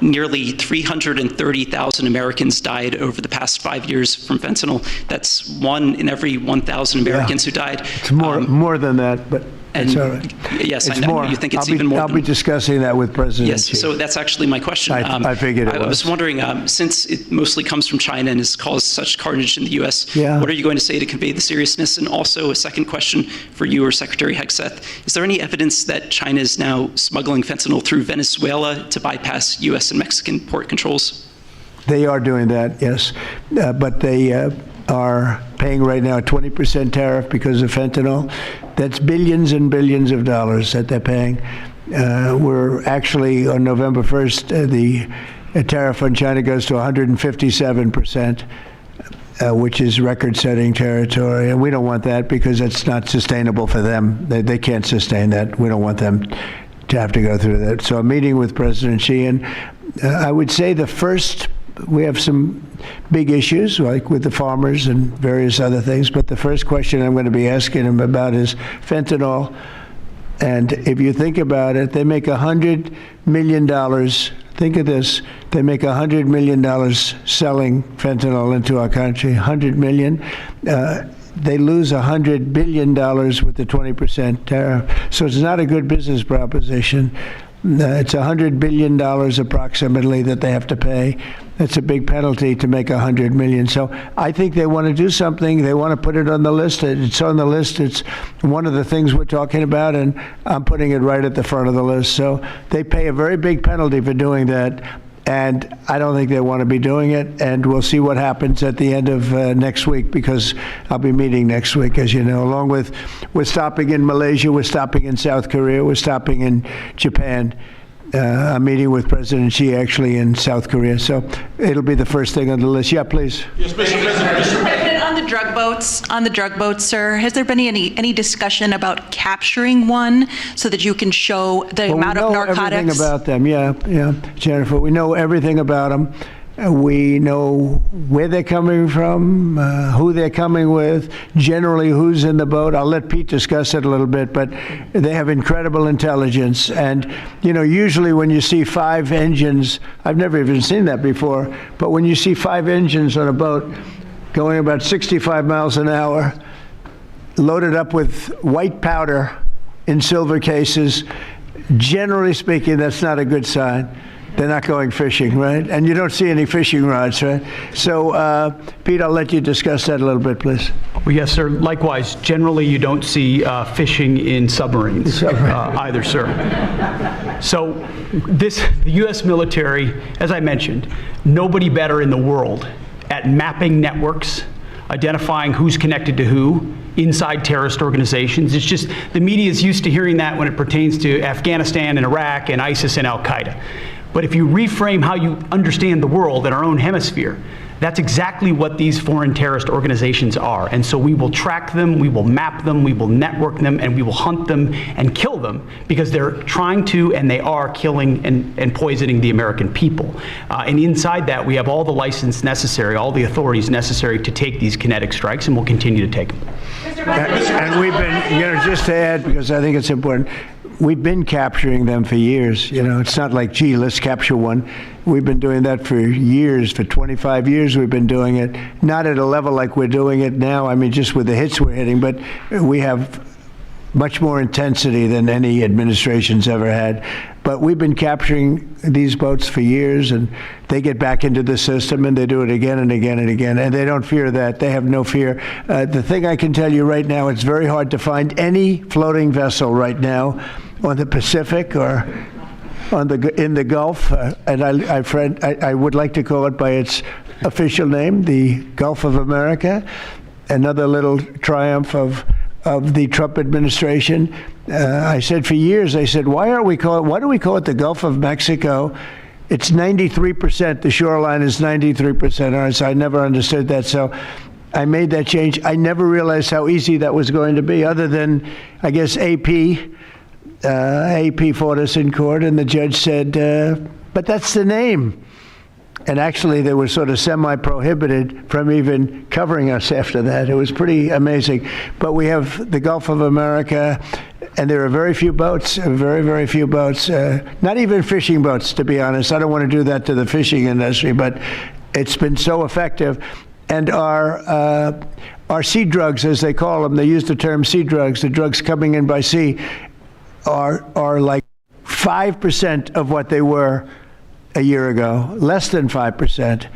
nearly 330,000 Americans died over the past 5 years from fentanyl. That's 1 in every 1,000 Americans who died. It's more than that, but it's all right. Yes, it's I know more. you think it's even more. I'll be discussing that with President Yes, Xi. so that's actually my question. I figured it was. I was wondering, since it mostly comes from China and has caused such carnage in the U.S., what are you going to say to convey the seriousness? And also a second question for you or Secretary Hegseth. Is there any evidence that China is now smuggling fentanyl through Venezuela to bypass U.S. and Mexican port controls? They are doing that, yes. But they are paying right now a 20% tariff because of fentanyl. That's billions and billions of dollars that they're paying. We're actually, on November 1st, the tariff on China goes to 157%, which is record-setting territory. And we don't want that because it's not sustainable for them. They can't sustain that. We don't want them to have to go through that. So I'm meeting with President Xi, and I would say we have some big issues, like with the farmers and various other things, but the first question I'm going to be asking him about is fentanyl. And if you think about it, they make $100 million, Think of this. They make $100 million selling fentanyl into our country, $100 million. They lose $100 billion with the 20% tariff. So it's not a good business proposition. It's $100 billion approximately that they have to pay. That's a big penalty to make $100 million. So I think they want to do something. They want to put it on the list. It's on the list. It's one of the things we're talking about, and I'm putting it right at the front of the list. So they pay a very big penalty for doing that, and I don't think they want to be doing it. And we'll see what happens at the end of next week, because I'll be meeting next week, as you know, along with, we're stopping in Malaysia, we're stopping in South Korea, we're stopping in Japan. I'm meeting with President Xi actually in South Korea, so it'll be the first thing on the list. Yeah, please. Yes, Mr. President, on the drug boats, sir, has there been any discussion about capturing one so that you can show the amount of narcotics? We know everything about them. Yeah, Jennifer. We know everything about them. We know where they're coming from, who they're coming with, generally who's in the boat. I'll let Pete discuss it a little bit, but they have incredible intelligence. And, you know, usually when you see 5 engines, I've never even seen that before, but when you see 5 engines on a boat going about 65 miles an hour, loaded up with white powder in silver cases, generally speaking, that's not a good sign. They're not going fishing, right? And you don't see any fishing rods, right? So, Pete, I'll let you discuss that a little bit, please. Well, yes, sir. Likewise, generally you don't see fishing in submarines either, sir. So the U.S. military, as I mentioned, nobody better in the world at mapping networks, identifying who's connected to who inside terrorist organizations. It's just the media is used to hearing that when it pertains to Afghanistan and Iraq and ISIS and Al-Qaeda. But if you reframe how you understand the world in our own hemisphere, that's exactly what these foreign terrorist organizations are. And so we will track them, we will map them, we will network them, and we will hunt them and kill them because they're trying to and they are killing and poisoning the American people. And inside that, we have all the license necessary, all the authorities necessary to take these kinetic strikes, and we'll continue to take them. And we've been, you know, just to add, because I think it's important, we've been capturing them for years. You know, it's not like, gee, let's capture one. We've been doing that for years. For 25 years we've been doing it. Not at a level like we're doing it now, I mean, just with the hits we're hitting, but we have much more intensity than any administration's ever had. But we've been capturing these boats for years, and they get back into the system, and they do it again and again and again, and they don't fear that. They have no fear. The thing I can tell you right now, it's very hard to find any floating vessel right now on the Pacific or in the Gulf, and I would like to call it by its official name, the Gulf of America. Another little triumph of the Trump administration. I said for years, I said, why do we call it the Gulf of Mexico? It's 93%, the shoreline is 93% ours. I never understood that, so I made that change. I never realized how easy that was going to be, other than, I guess, AP fought us in court, and the judge said, but that's the name. And actually, they were sort of semi-prohibited from even covering us after that. It was pretty amazing. But we have the Gulf of America, and there are very few boats, very, very few boats, not even fishing boats, to be honest. I don't want to do that to the fishing industry, but it's been so effective. And our sea drugs, as they call them, they use the term sea drugs, the drugs coming in by sea, are like 5% of what they were a year ago, less than 5%.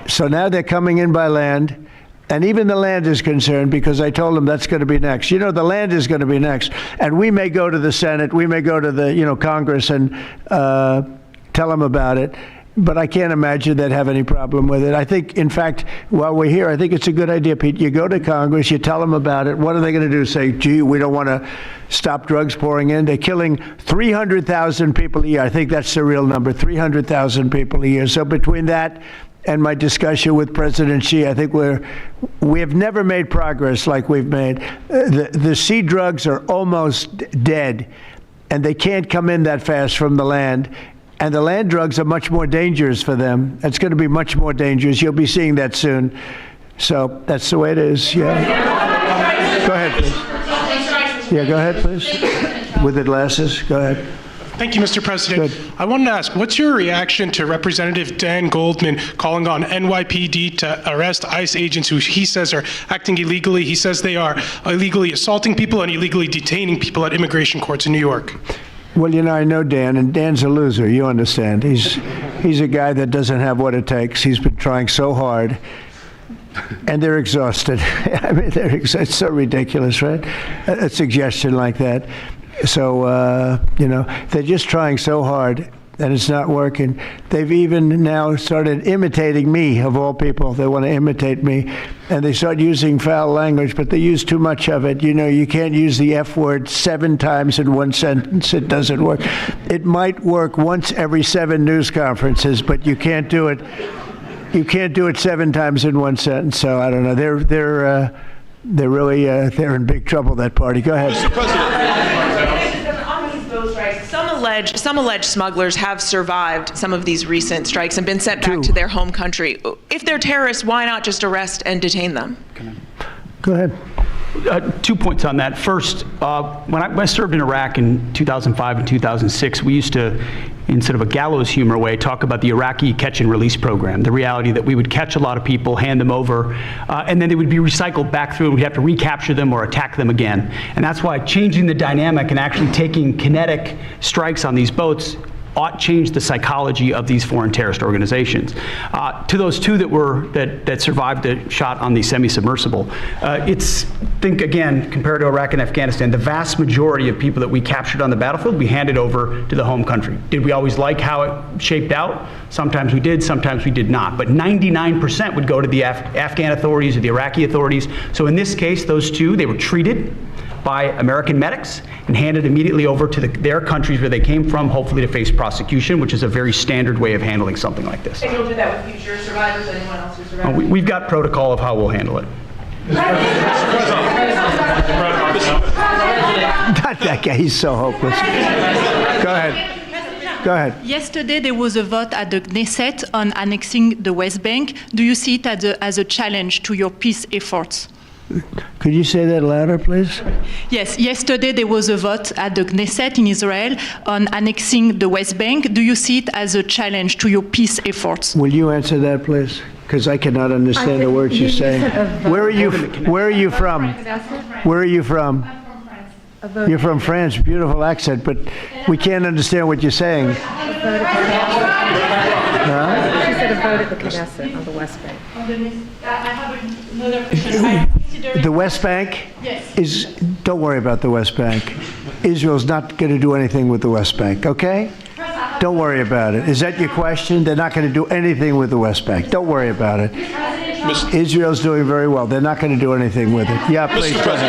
So now they're coming in by land, and even the land is concerned, because I told them that's going to be next. You know, the land is going to be next, and we may go to the Senate, we may go to the, you know, Congress and tell them about it. But I can't imagine they'd have any problem with it. I think, in fact, while we're here, I think it's a good idea, Pete. You go to Congress, you tell them about it. What are they going to do? Say, gee, we don't want to stop drugs pouring in. They're killing 300,000 people a year. I think that's the real number, 300,000 people a year. So between that and my discussion with President Xi, I think we have never made progress like we've made. The sea drugs are almost dead, and they can't come in that fast from the land. And the land drugs are much more dangerous for them. It's going to be much more dangerous. You'll be seeing that soon. So that's the way it is. Yeah. Go ahead, please. Yeah, go ahead, please. With the glasses, go ahead. Thank you, Mr. President. Good. I wanted to ask, what's your reaction to Representative Dan Goldman calling on NYPD to arrest ICE agents who he says are acting illegally? He says they are illegally assaulting people and illegally detaining people at immigration courts in New York. Well, you know, I know Dan, and Dan's a loser, you understand. He's a guy that doesn't have what it takes. He's been trying so hard, and they're exhausted. I mean, it's so ridiculous, right? A suggestion like that. So, you know, they're just trying so hard, and it's not working. They've even now started imitating me, of all people. They want to imitate me, and they start using foul language, but they use too much of it. You know, you can't use the F word 7 times in one sentence. It doesn't work. It might work once every 7 news conferences, but you can't do it. You can't do it 7 times in one sentence. So I don't know. They're really they're in big trouble. That party. Go ahead. Mr. President. Some alleged smugglers have survived some of these recent strikes and been sent back to their home country. If they're terrorists, why not just arrest and detain them? Go ahead. 2 points on that. First, when I served in Iraq in 2005 and 2006, we used to, in sort of a gallows humor way, talk about the Iraqi catch and release program, the reality that we would catch a lot of people, hand them over, and then they would be recycled back through, and we'd have to recapture them or attack them again. And that's why changing the dynamic and actually taking kinetic strikes on these boats ought change the psychology of these foreign terrorist organizations. To those 2 that survived the shot on the semi-submersible, think again, compared to Iraq and Afghanistan, the vast majority of people that we captured on the battlefield, we handed over to the home country. Did we always like how it shaped out? Sometimes we did, sometimes we did not. But 99% would go to the Afghan authorities or the Iraqi authorities. So in this case, those 2, they were treated by American medics and handed immediately over to their countries where they came from, hopefully to face prosecution, which is a very standard way of handling something like this. And you'll do that with future survivors, anyone else who survives? We've got protocol of how we'll handle it. Not that guy, he's so hopeless. Go ahead. Go ahead. Yesterday, there was a vote at the Knesset on annexing the West Bank. Do you see it as a challenge to your peace efforts? Could you say that louder, please? Yes, yesterday there was a vote at the Knesset in Israel on annexing the West Bank. Do you see it as a challenge to your peace efforts? Will you answer that, please? Because I cannot understand the words you're saying. Where are you from? Where are you from? I'm from France. You're from France. Beautiful accent, but we can't understand what you're saying. She said a vote at the Knesset on the West Bank. I have another question. The West Bank? Yes. Don't worry about the West Bank. Israel's not going to do anything with the West Bank, okay? Don't worry about it. Is that your question? They're not going to do anything with the West Bank. Don't worry about it. Israel's doing very well. They're not going to do anything with it. Yeah, please. Thank you so much.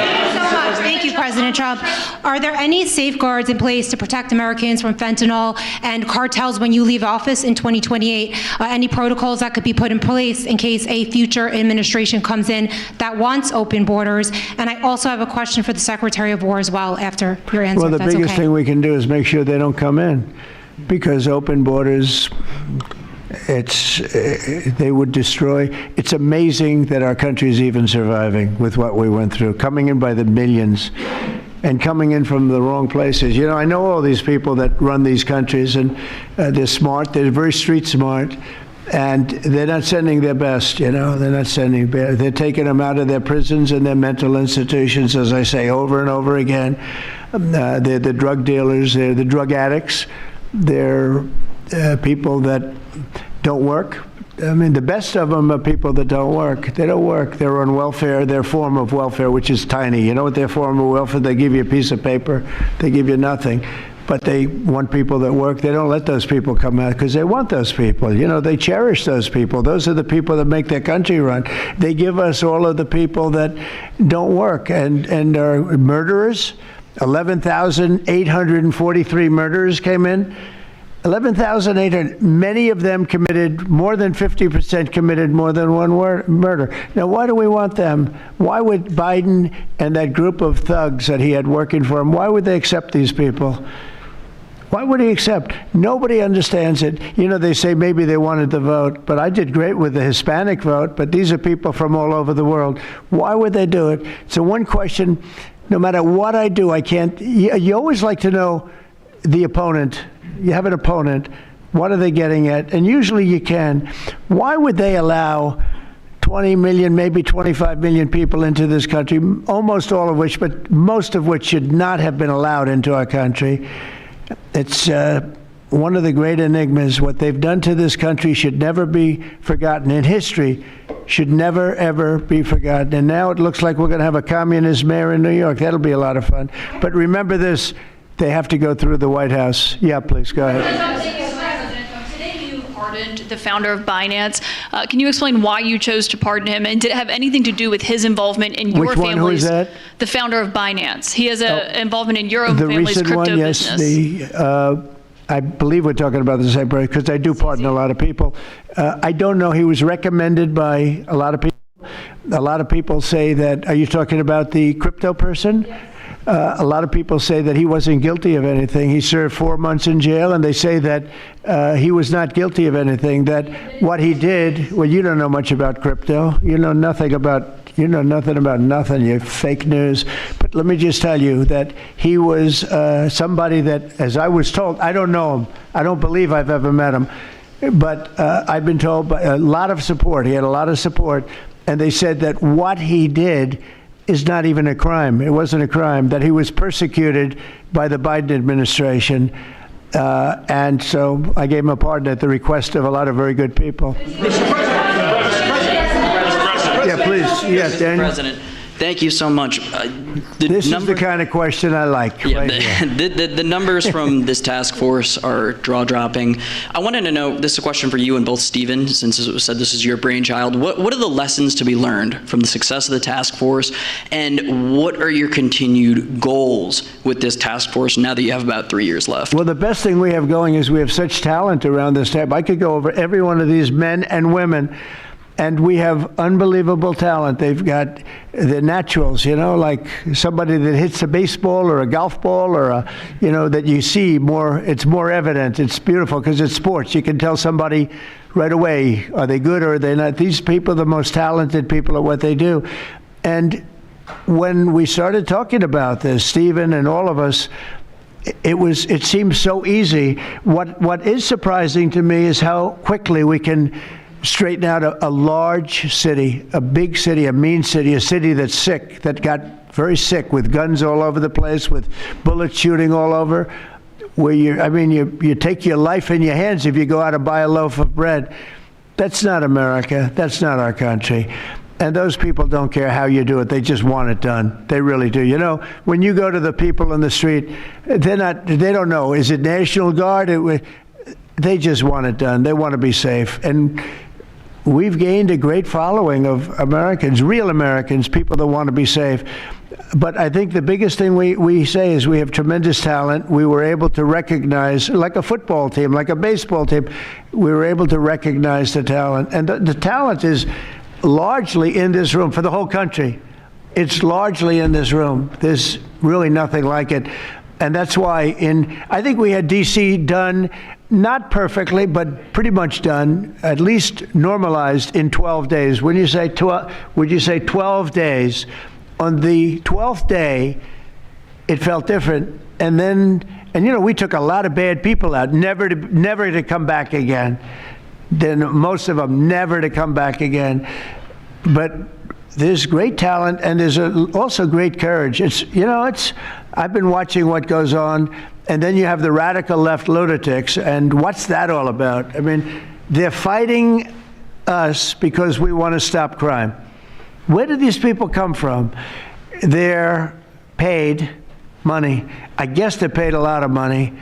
Thank you, President Trump. Are there any safeguards in place to protect Americans from fentanyl and cartels when you leave office in 2028? Any protocols that could be put in place in case a future administration comes in that wants open borders? And I also have a question for the Secretary of War as well after your answer. Well, the biggest thing we can do is make sure they don't come in, because open borders, they would destroy. It's amazing that our country is even surviving with what we went through, coming in by the millions and coming in from the wrong places. You know, I know all these people that run these countries, and they're smart, they're very street smart, and they're not sending their best, you know, they're taking them out of their prisons and their mental institutions, as I say over and over again. They're the drug dealers, they're the drug addicts, they're people that don't work. I mean, the best of them are people that don't work. They don't work. They're on welfare, their form of welfare, which is tiny. You know what their form of welfare? They give you a piece of paper. They give you nothing. But they want people that work. They don't let those people come out because they want those people. You know, they cherish those people. Those are the people that make their country run. They give us all of the people that don't work and are murderers. 11,843 murderers came in. 11,800, many of them committed, more than 50% committed more than one murder. Now, why do we want them? Why would Biden and that group of thugs that he had working for him, why would they accept these people? Why would he accept? Nobody understands it. You know, they say maybe they wanted the vote, but I did great with the Hispanic vote, but these are people from all over the world. Why would they do it? So one question, no matter what I do, I can't, you always like to know, the opponent. You have an opponent. What are they getting at? And usually you can. Why would they allow 20 million, maybe 25 million people into this country, almost all of which, but most of which should not have been allowed into our country? It's one of the great enigmas. What they've done to this country should never be forgotten. In history, should never, ever be forgotten. And now it looks like we're going to have a communist mayor in New York. That'll be a lot of fun. But remember this, they have to go through the White House. Yeah, please, go ahead. The founder of Binance. Can you explain why you chose to pardon him, and did it have anything to do with his involvement in your Which one? family's? Who is that? The founder of Binance. He has an involvement in your own family's recent crypto one, yes, business. I believe we're talking about the same person, because I do pardon a lot of people. I don't know. He was recommended by a lot of people. A lot of people say that, are you talking about the crypto person? Yes. A lot of people say that he wasn't guilty of anything. He served 4 months in jail, and they say that he was not guilty of anything, that what he did, well, you don't know much about crypto. You know nothing about nothing, you fake news. But let me just tell you that he was somebody that, as I was told, I don't know him. I don't believe I've ever met him. But I've been told by a lot of support. He had a lot of support. And they said that what he did is not even a crime. It wasn't a crime, that he was persecuted by the Biden administration. And so I gave him a pardon at the request of a lot of very good people. Yeah, please. Yes, Daniel. President, thank you so much. This is the kind of question I like. Yeah, right the numbers from this task force are jaw-dropping. I wanted to know, this is a question for you and both Stephen, since it was said this is your brainchild. What are the lessons to be learned from the success of the task force, and what are your continued goals with this task force now that you have about 3 years left? Well, the best thing we have going is we have such talent around this table. I could go over every one of these men and women, and we have unbelievable talent. They've got the naturals, like somebody that hits a baseball or a golf ball or that you see more, it's more evident. It's beautiful because it's sports. You can tell somebody right away, are they good or are they not? These people are the most talented people at what they do. And when we started talking about this, Stephen and all of us, it seems so easy. What is surprising to me is how quickly we can straighten out a large city, a big city, a mean city, a city that's sick, that got very sick with guns all over the place, with bullets shooting all over, where you take your life in your hands if you go out and buy a loaf of bread. That's not America. That's not our country. And those people don't care how you do it. They just want it done. They really do. When you go to the people in the street, they don't know, is it National Guard? They just want it done. They want to be safe. And we've gained a great following of Americans, real Americans, people that want to be safe. But I think the biggest thing we say is we have tremendous talent. We were able to recognize, like a football team, like a baseball team, we were able to recognize the talent. And the talent is largely in this room for the whole country. It's largely in this room. There's really nothing like it. And that's why I think we had D.C. done, not perfectly, but pretty much done, at least normalized in 12 days. Would you say 12 days? On the 12th day, it felt different. And we took a lot of bad people out, never to come back again. Then most of them never to come back again. But there's great talent, and there's also great courage. I've been watching what goes on, and then you have the radical left lunatics, and what's that all about? I mean, they're fighting us because we want to stop crime. Where do these people come from? They're paid money. I guess they're paid a lot of money.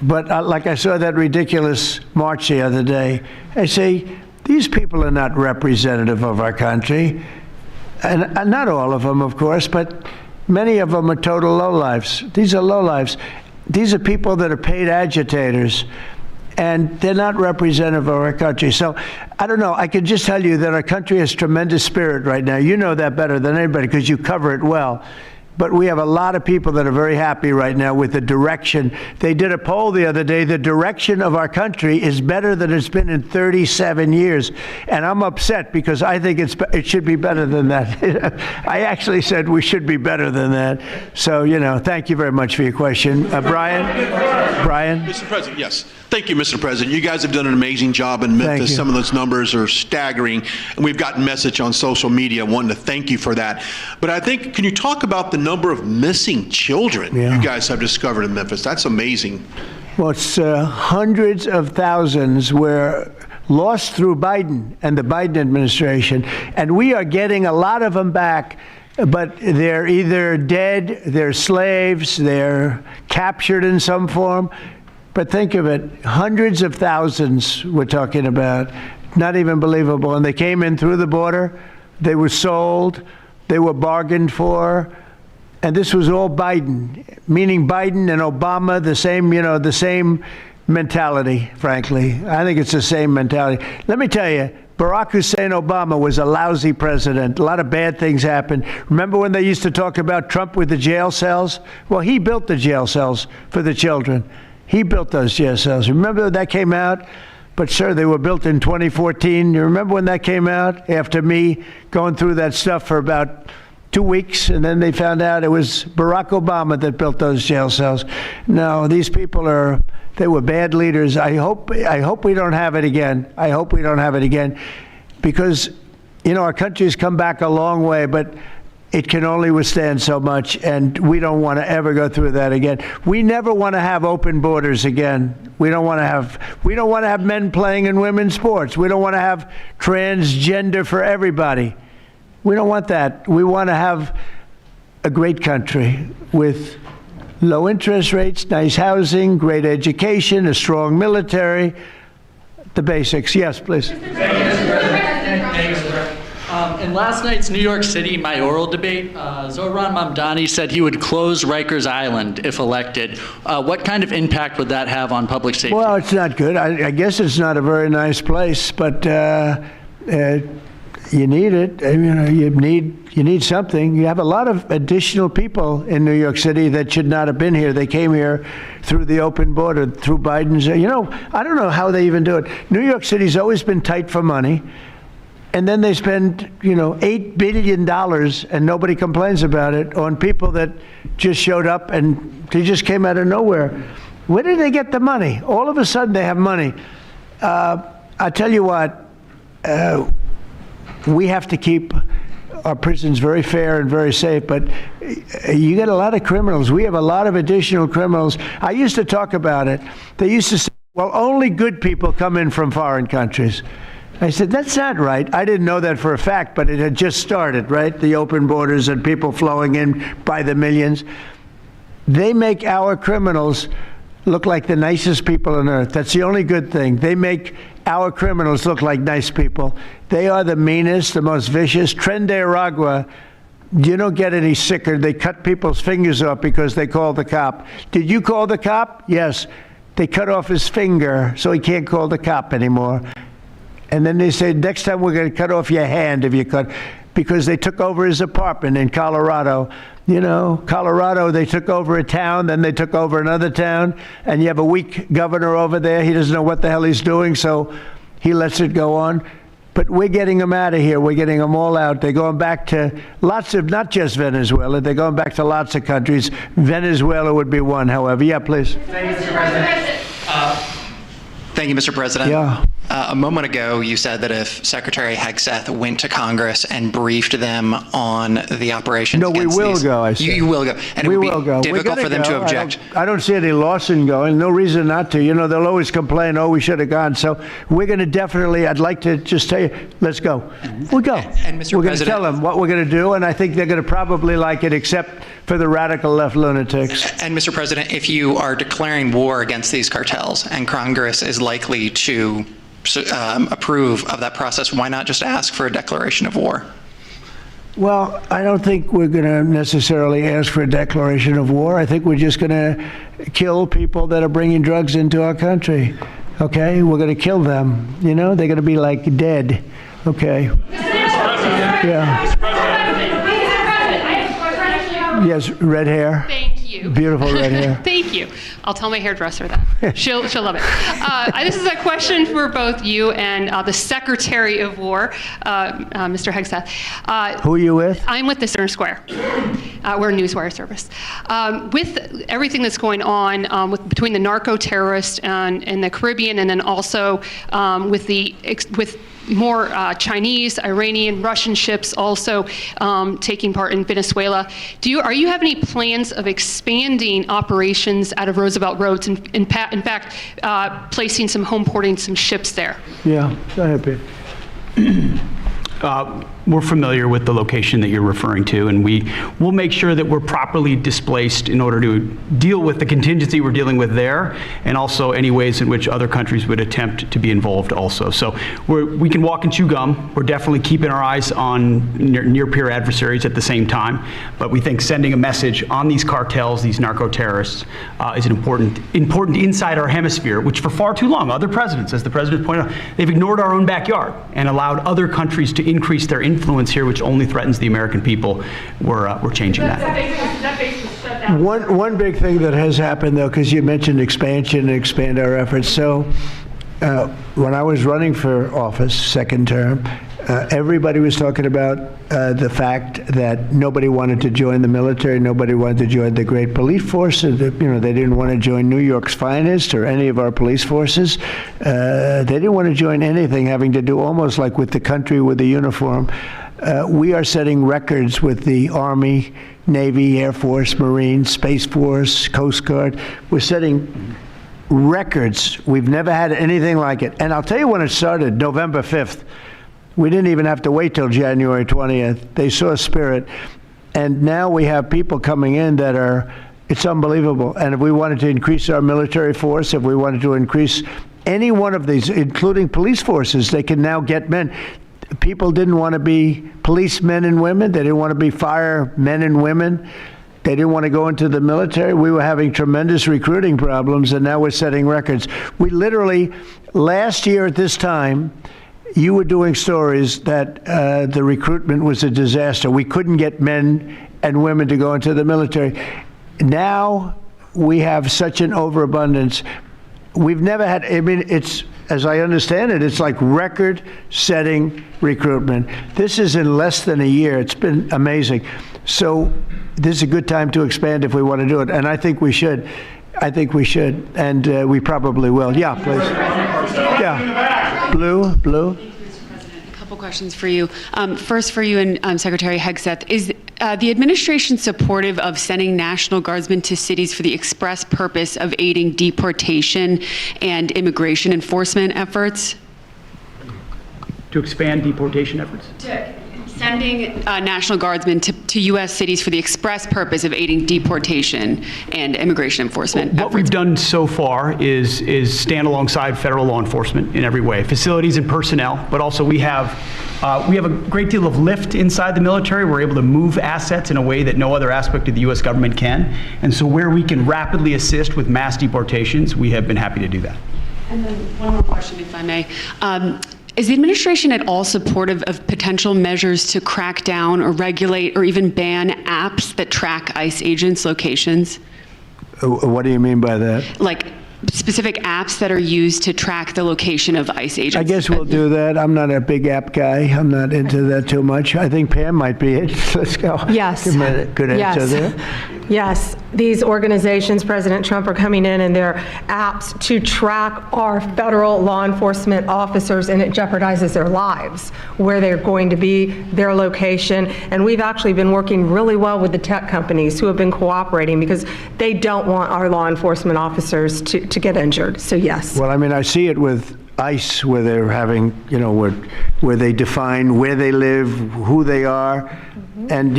But like I saw that ridiculous march the other day, I say, these people are not representative of our country. And not all of them, of course, but many of them are total lowlifes. These are lowlifes. These are people that are paid agitators, and they're not representative of our country. So I don't know. I can just tell you that our country has tremendous spirit right now. You know that better than anybody because you cover it well. But we have a lot of people that are very happy right now with the direction. They did a poll the other day. The direction of our country is better than it's been in 37 years. And I'm upset because I think it should be better than that. I actually said we should be better than that. So, you know, thank you very much for your question. Brian? Mr. President, yes. Thank you, Mr. President. You guys have done an amazing job in Memphis. Some of those numbers are staggering, and we've gotten message on social media wanting to thank you for that. But I think, can you talk about the number of missing children you guys have discovered in Memphis? That's amazing. Well, it's hundreds of thousands were lost through Biden and the Biden administration, and we are getting a lot of them back. But they're either dead, they're slaves, they're captured in some form. But think of it, hundreds of thousands we're talking about, not even believable. And they came in through the border, they were sold, they were bargained for, and this was all Biden, meaning Biden and Obama, the same, you know, the same mentality, frankly. I think it's the same mentality. Let me tell you, Barack Hussein Obama was a lousy president. A lot of bad things happened. Remember when they used to talk about Trump with the jail cells? Well, he built the jail cells for the children. He built those jail cells. Remember when that came out? But sir, they were built in 2014. You remember when that came out? After me going through that stuff for about 2 weeks, and then they found out it was Barack Obama that built those jail cells. No, these people they were bad leaders. I hope we don't have it again. I hope we don't have it again, because, you know, our country's come back a long way, but it can only withstand so much, and we don't want to ever go through that again. We never want to have open borders again. We don't want to have men playing in women's sports. We don't want to have transgender for everybody. We don't want that. We want to have a great country with low interest rates, nice housing, great education, a strong military, the basics. Yes, please. In last night's New York City mayoral debate, Zohran Mamdani said he would close Rikers Island if elected. What kind of impact would that have on public safety? Well, it's not good. I guess it's not a very nice place, but you need it. I mean, you need something. You have a lot of additional people in New York City that should not have been here. They came here through the open border, through Biden's. You know, I don't know how they even do it. New York City's always been tight for money. And then they spend, you know, $8 billion, and nobody complains about it, on people that just showed up and they just came out of nowhere. Where did they get the money? All of a sudden they have money. I tell you what, we have to keep our prisons very fair and very safe, but you get a lot of criminals. We have a lot of additional criminals. I used to talk about it. They used to say, well, only good people come in from foreign countries. I said, that's not right. I didn't know that for a fact, but it had just started, right? The open borders and people flowing in by the millions. They make our criminals look like the nicest people on earth. That's the only good thing. They make our criminals look like nice people. They are the meanest, the most vicious. Tren de Aragua, you don't get any sicker. They cut people's fingers off because they called the cop. Did you call the cop? Yes. They cut off his finger so he can't call the cop anymore. And then they said, next time we're going to cut off your hand if you cut, because they took over his apartment in Colorado. You know, Colorado, they took over a town, then they took over another town, and you have a weak governor over there. He doesn't know what the hell he's doing, so he lets it go on. But we're getting them out of here. We're getting them all out. They're going back to lots of, not just Venezuela, they're going back to lots of countries. Venezuela would be one, however. Yeah, please. Thank you, Mr. President. Thank you, Mr. President. Yeah. A moment ago, you said that if Secretary Hegseth went to Congress and briefed them on the operations No, we against will these, go, I said. You will go. And We it would will be go. difficult for them to object. I don't see any loss in going. No reason not to. You know, they'll always complain, oh, we should have gone. So we're going to definitely, I'd like to just tell you, let's go. We'll go. And Mr. We're going to President, tell them what we're going to do, and I think they're going to probably like it, except for the radical left lunatics. And Mr. President, if you are declaring war against these cartels and Congress is likely to approve of that process, why not just ask for a declaration of war? Well, I don't think we're going to necessarily ask for a declaration of war. I think we're just going to kill people that are bringing drugs into our country. Okay? We're going to kill them. You know, they're going to be like dead. Okay? Yeah. Yes, red hair. Thank you. Beautiful red hair. Thank you. I'll tell my hairdresser that. She'll love it. This is a question for both you and the Secretary of War, Mr. Hegseth. Who are you with? I'm with the Center Square. We're a newswire service. With everything that's going on between the narco terrorists in the Caribbean, and then also with more Chinese, Iranian, Russian ships also taking part in Venezuela. Are you have any plans of expanding operations out of Roosevelt Roads, and in fact, placing some home porting some ships there? Yeah, go ahead, Pete. We're familiar with the location that you're referring to, and we'll make sure that we're properly displaced in order to deal with the contingency we're dealing with there, and also any ways in which other countries would attempt to be involved also. So we can walk and chew gum. We're definitely keeping our eyes on near-peer adversaries at the same time, but we think sending a message on these cartels, these narco-terrorists, is an important inside our hemisphere, which for far too long, other presidents, as the president pointed out, they've ignored our own backyard and allowed other countries to increase their influence here, which only threatens the American people. We're changing that. One big thing that has happened, though, because you mentioned expansion and expand our efforts. So when I was running for office, second term, everybody was talking about the fact that nobody wanted to join the military, nobody wanted to join the great police force. They didn't want to join New York's finest or any of our police forces. They didn't want to join anything having to do almost like with the country with the uniform. We are setting records with the Army, Navy, Air Force, Marines, Space Force, Coast Guard. We're setting records. We've never had anything like it. And I'll tell you when it started, November 5th. We didn't even have to wait till January 20th. They saw spirit. And now we have people coming in that it's unbelievable. And if we wanted to increase our military force, if we wanted to increase any one of these, including police forces, they can now get men. People didn't want to be policemen and women. They didn't want to be firemen and women. They didn't want to go into the military. We were having tremendous recruiting problems, and now we're setting records. We literally, last year at this time, you were doing stories that the recruitment was a disaster. We couldn't get men and women to go into the military. Now we have such an overabundance. We've never had, it's, as I understand it, it's like record-setting recruitment. This is in less than a year. It's been amazing. So this is a good time to expand if we want to do it, and I think we should. And we probably will. Yeah, please. Yeah. Blue. A couple questions for you. First for you and Secretary Hegseth. Is the administration supportive of sending National Guardsmen to cities for the express purpose of aiding deportation and immigration enforcement efforts? To expand deportation efforts? Sending National Guardsmen to U.S. cities for the express purpose of aiding deportation and immigration enforcement. What we've done so far is stand alongside federal law enforcement in every way, facilities and personnel, but also we have a great deal of lift inside the military. We're able to move assets in a way that no other aspect of the U.S. government can. And so where we can rapidly assist with mass deportations, we have been happy to do that. And then one more question, if I may. Is the administration at all supportive of potential measures to crack down or regulate or even ban apps that track ICE agents' locations? What do you mean by that? Like specific apps that are used to track the location of ICE agents? I guess we'll do that. I'm not a big app guy. I'm not into that too much. I think Pam might be it. Let's go. Yes. Good answer there. Yes, these organizations, President Trump, are coming in and their apps to track our federal law enforcement officers, and it jeopardizes their lives, where they're going to be, their location. And we've actually been working really well with the tech companies who have been cooperating because they don't want our law enforcement officers to get injured. So yes. Well, I see it with ICE, where they're having, where they define where they live, who they are. Mm-hmm. And,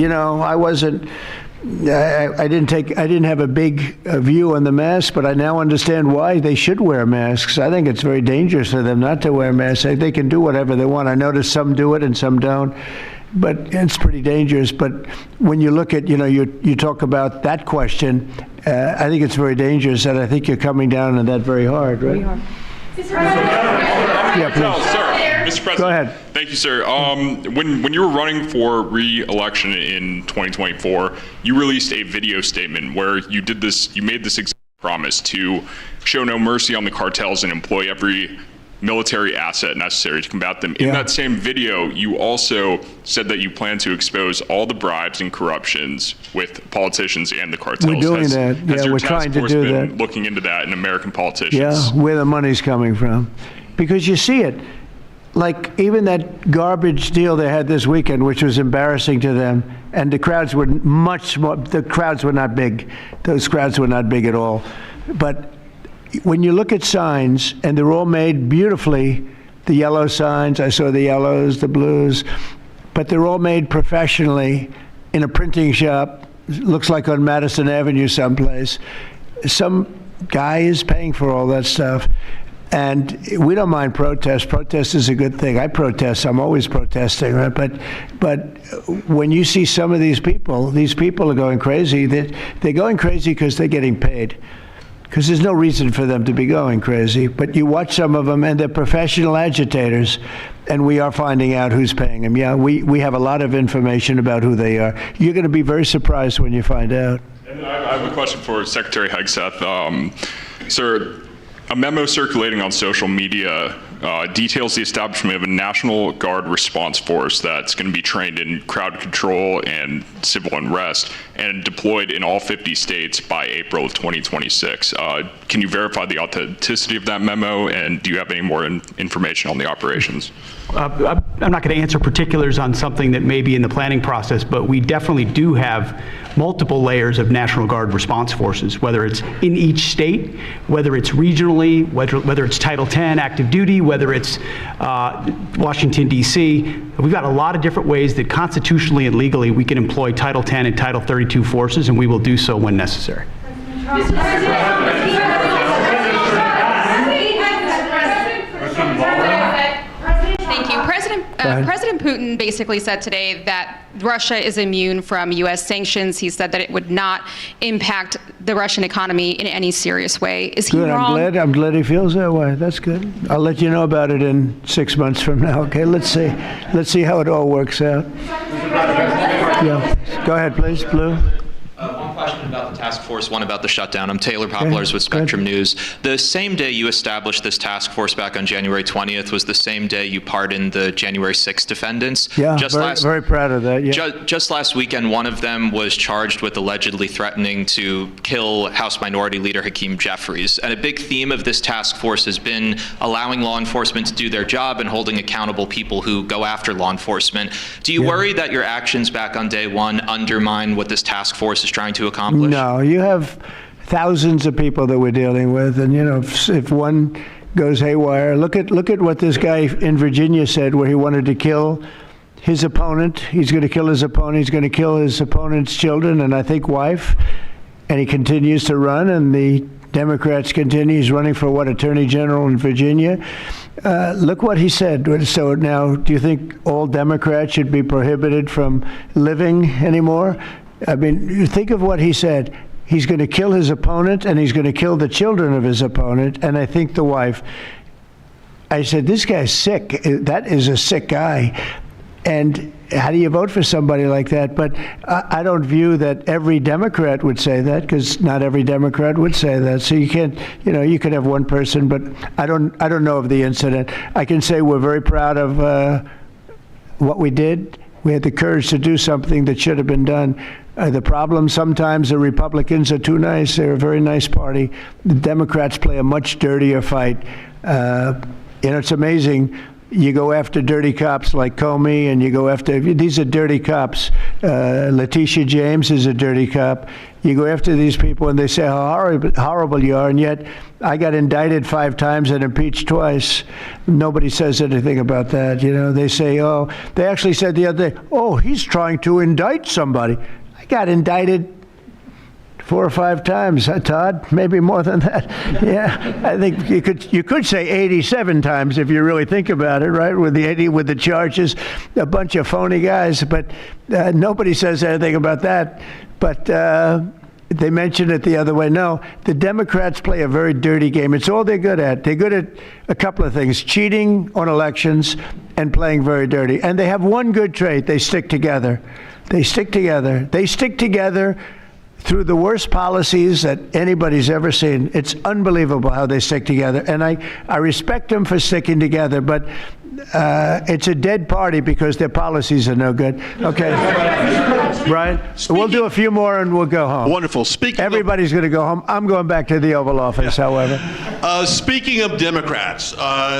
I didn't have a big view on the mask, but I now understand why they should wear masks. I think it's very dangerous for them not to wear masks. They can do whatever they want. I notice some do it and some don't, but it's pretty dangerous. But when you look at, you talk about that question, I think it's very dangerous, and I think you're coming down on that very hard, right? We are. Yeah, please. Mr. President. Go ahead. Thank you, sir. When you were running for re-election in 2024, you released a video statement where you made this exact promise to show no mercy on the cartels and employ every military asset necessary to combat them. In that same video, you also said that you plan to expose all the bribes and corruptions with politicians and the cartels. We're doing that. Has your We're task trying to force do been that. looking into that in American politicians? Yeah, where the money's coming from. Because you see it. Like even that garbage deal they had this weekend, which was embarrassing to them, and the crowds were the crowds were not big. Those crowds were not big at all. But when you look at signs, and they're all made beautifully, the yellow signs, I saw the yellows, the blues, but they're all made professionally in a printing shop, looks like on Madison Avenue someplace. Some guy is paying for all that stuff. And we don't mind protest. Protest is a good thing. I protest. I'm always protesting, right? But when you see some of these people are going crazy. They're going crazy because they're getting paid. Because there's no reason for them to be going crazy. But you watch some of them, and they're professional agitators, and we are finding out who's paying them. Yeah, we have a lot of information about who they are. You're going to be very surprised when you find out. And I have a question for Secretary Hegseth. Sir, a memo circulating on social media details the establishment of a National Guard response force that's going to be trained in crowd control and civil unrest and deployed in all 50 states by April of 2026. Can you verify the authenticity of that memo, and do you have any more information on the operations? I'm not going to answer particulars on something that may be in the planning process, but we definitely do have multiple layers of National Guard response forces, whether it's in each state, whether it's regionally, whether it's Title 10 active duty, whether it's Washington, D.C. We've got a lot of different ways that constitutionally and legally we can employ Title 10 and Title 32 forces, and we will do so when necessary. Thank you. President Putin basically said today that Russia is immune from U.S. sanctions. He said that it would not impact the Russian economy in any serious way. Is he Good. wrong? I'm glad he feels that way. That's good. I'll let you know about it in 6 months from now. Okay. Let's see how it all works out. Yeah. Go ahead, please, Blue. One question about the task force, one about the shutdown. I'm Taylor Poplars with Spectrum News. The same day you established this task force back on January 20th was the same day you pardoned the January 6th defendants. Yeah, very proud of that. Yeah. Just last weekend, one of them was charged with allegedly threatening to kill House Minority Leader Hakeem Jeffries. And a big theme of this task force has been allowing law enforcement to do their job and holding accountable people who go after law enforcement. Do you worry that your actions back on day one undermine what this task force is trying to accomplish? No, you have thousands of people that we're dealing with, and if one goes haywire, look at what this guy in Virginia said, where he wanted to kill his opponent. He's going to kill his opponent. He's going to kill his opponent's children and I think wife, and he continues to run, and the Democrats continue. He's running for Attorney General in Virginia. Look what he said. So now, do you think all Democrats should be prohibited from living anymore? I mean, you think of what he said. He's going to kill his opponent, and he's going to kill the children of his opponent, and I think the wife. I said, this guy's sick. That is a sick guy. And how do you vote for somebody like that? But I don't view that every Democrat would say that, because not every Democrat would say that. So you can't, you could have one person, but I don't know of the incident. I can say we're very proud of what we did. We had the courage to do something that should have been done. The problem sometimes the Republicans are too nice. They're a very nice party. The Democrats play a much dirtier fight. It's amazing. You go after dirty cops like Comey, and you go after, these are dirty cops. Letitia James is a dirty cop. You go after these people and they say how horrible you are, and yet I got indicted 5 times and impeached twice. Nobody says anything about that. They say, they actually said the other day, he's trying to indict somebody. I got indicted 4 or 5 times, Todd, maybe more than that. Yeah, I think you could say 87 times if you really think about it, right? With the charges, a bunch of phony guys, but nobody says anything about that. But they mentioned it the other way. No, the Democrats play a very dirty game. It's all they're good at. They're good at a couple of things: cheating on elections and playing very dirty. And they have one good trait: they stick together. They stick together. They stick together through the worst policies that anybody's ever seen. It's unbelievable how they stick together. And I respect them for sticking together, but it's a dead party because their policies are no good. Okay. Brian, we'll do a few more and we'll go home. Wonderful. Everybody's going to go home. I'm going back to the Oval Office, however. Speaking of Democrats,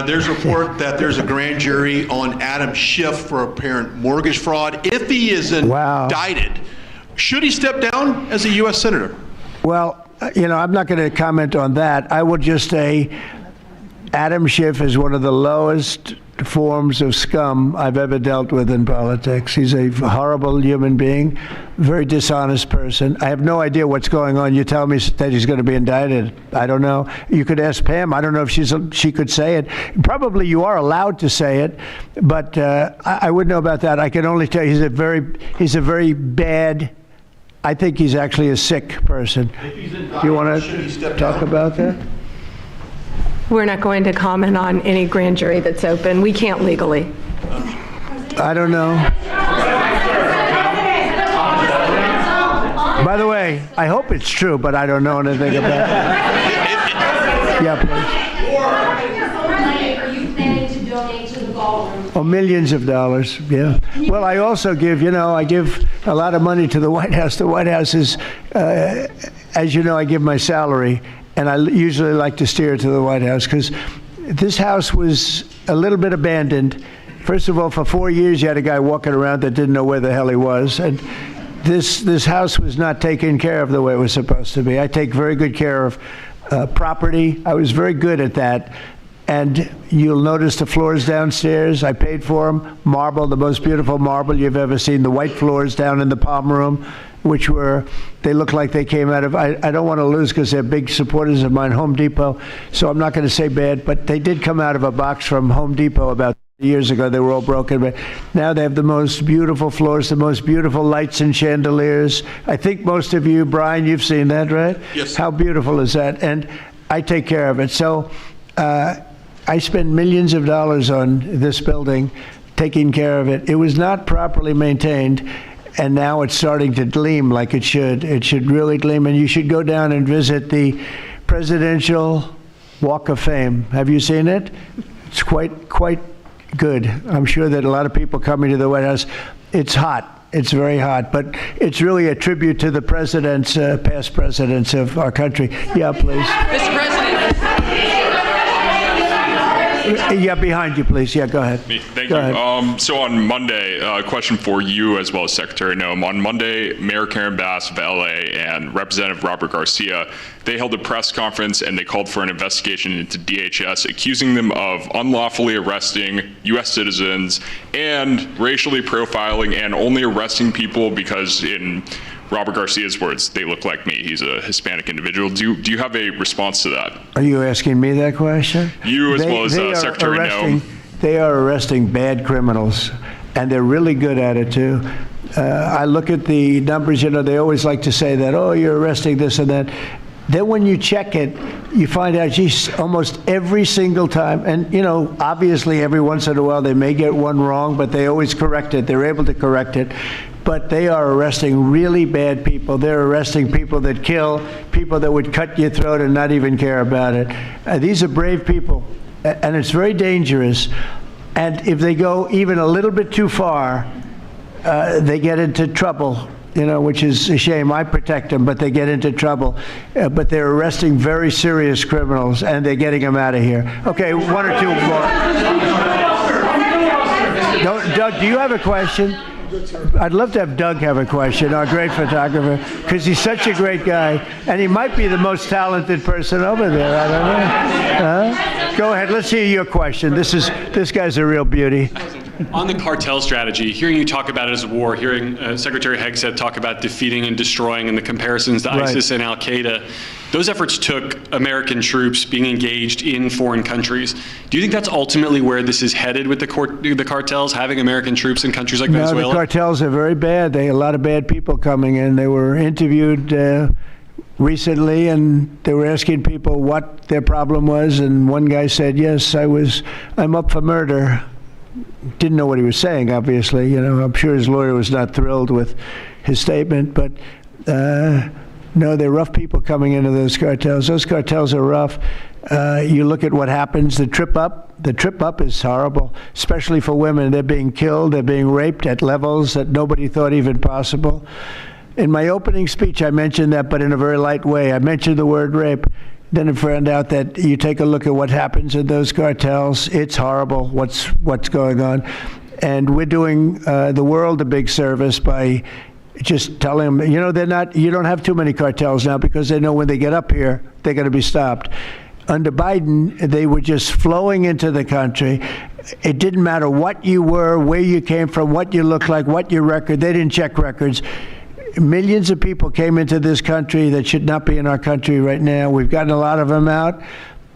there's a report that there's a grand jury on Adam Schiff for apparent mortgage fraud. If he is indicted, should he step down as a U.S. Senator? Well, I'm not going to comment on that. I would just say Adam Schiff is one of the lowest forms of scum I've ever dealt with in politics. He's a horrible human being, very dishonest person. I have no idea what's going on. You tell me that he's going to be indicted. I don't know. You could ask Pam. I don't know if she could say it. Probably you are allowed to say it, but I wouldn't know about that. I can only tell you he's a very bad. I think he's actually a sick person. Do you want to talk about that? We're not going to comment on any grand jury that's open. We can't legally. I don't know. By the way, I hope it's true, but I don't know anything about it. Yeah, please. Are you planning to donate to the ballroom? Oh, millions of dollars, yeah. Well, I also give, I give a lot of money to the White House. The White House is, as you know, I give my salary. And I usually like to steer to the White House because this house was a little bit abandoned. First of all, for 4 years, you had a guy walking around that didn't know where the hell he was. And this house was not taken care of the way it was supposed to be. I take very good care of property. I was very good at that. And you'll notice the floors downstairs, I paid for them. Marble, the most beautiful marble you've ever seen. The white floors down in the palm room, which they look like they came out of, I don't want to lose because they're big supporters of mine, Home Depot, so I'm not going to say bad, but they did come out of a box from Home Depot about years ago. They were all broken, but now they have the most beautiful floors, the most beautiful lights and chandeliers. I think most of you, Brian, you've seen that, right? Yes. How beautiful is that? And I take care of it. So I spend millions of dollars on this building, taking care of it. It was not properly maintained. And now it's starting to gleam like it should. It should really gleam, and you should go down and visit the Presidential Walk of Fame. Have you seen it? It's quite good. I'm sure that a lot of people coming to the White House, it's hot. It's very hot, but it's really a tribute to the presidents, past presidents of our country. Yeah, please. Mr. President. Yeah, behind you, please. Yeah, go ahead. Thank you. So on Monday, a question for you as well as Secretary Noem. On Monday, Mayor Karen Bass of LA and Representative Robert Garcia, they held a press conference and they called for an investigation into DHS, accusing them of unlawfully arresting U.S. citizens and racially profiling and only arresting people because, in Robert Garcia's words, they look like me. He's a Hispanic individual. Do you have a response to that? Are you asking me that question? You as well as Secretary Noem. They are arresting bad criminals, and they're really good at it, too. I look at the numbers, they always like to say that, oh, you're arresting this and that. Then when you check it, you find out, geez, almost every single time, and obviously every once in a while they may get one wrong, but they always correct it. They're able to correct it. But they are arresting really bad people. They're arresting people that kill, people that would cut your throat and not even care about it. These are brave people, and it's very dangerous. And if they go even a little bit too far, they get into trouble, which is a shame. I protect them, but they get into trouble. But they're arresting very serious criminals, and they're getting them out of here. Okay, one or two more. Doug, do you have a question? I'd love to have Doug have a question, our great photographer, because he's such a great guy, and he might be the most talented person over there. I don't know. Go ahead. Let's hear your question. This guy's a real beauty. On the cartel strategy, hearing you talk about it as a war, hearing Secretary Hegseth talk about defeating and destroying and the comparisons to ISIS and Al-Qaeda, those efforts took American troops being engaged in foreign countries. Do you think that's ultimately where this is headed with the cartels, having American troops in countries like Venezuela? No, the cartels are very bad. They had a lot of bad people coming in. They were interviewed recently, and they were asking people what their problem was, and one guy said, yes, I'm up for murder. Didn't know what he was saying, obviously. I'm sure his lawyer was not thrilled with his statement, but no, they're rough people coming into those cartels. Those cartels are rough. You look at what happens, the trip up is horrible, especially for women. They're being killed, they're being raped at levels that nobody thought even possible. In my opening speech, I mentioned that, but in a very light way. I mentioned the word rape. Then I found out that you take a look at what happens in those cartels. It's horrible what's going on. And we're doing the world a big service by just telling them, you don't have too many cartels now because they know when they get up here, they're going to be stopped. Under Biden, they were just flowing into the country. It didn't matter what you were, where you came from, what you looked like, what your record. They didn't check records. Millions of people came into this country that should not be in our country right now. We've gotten a lot of them out.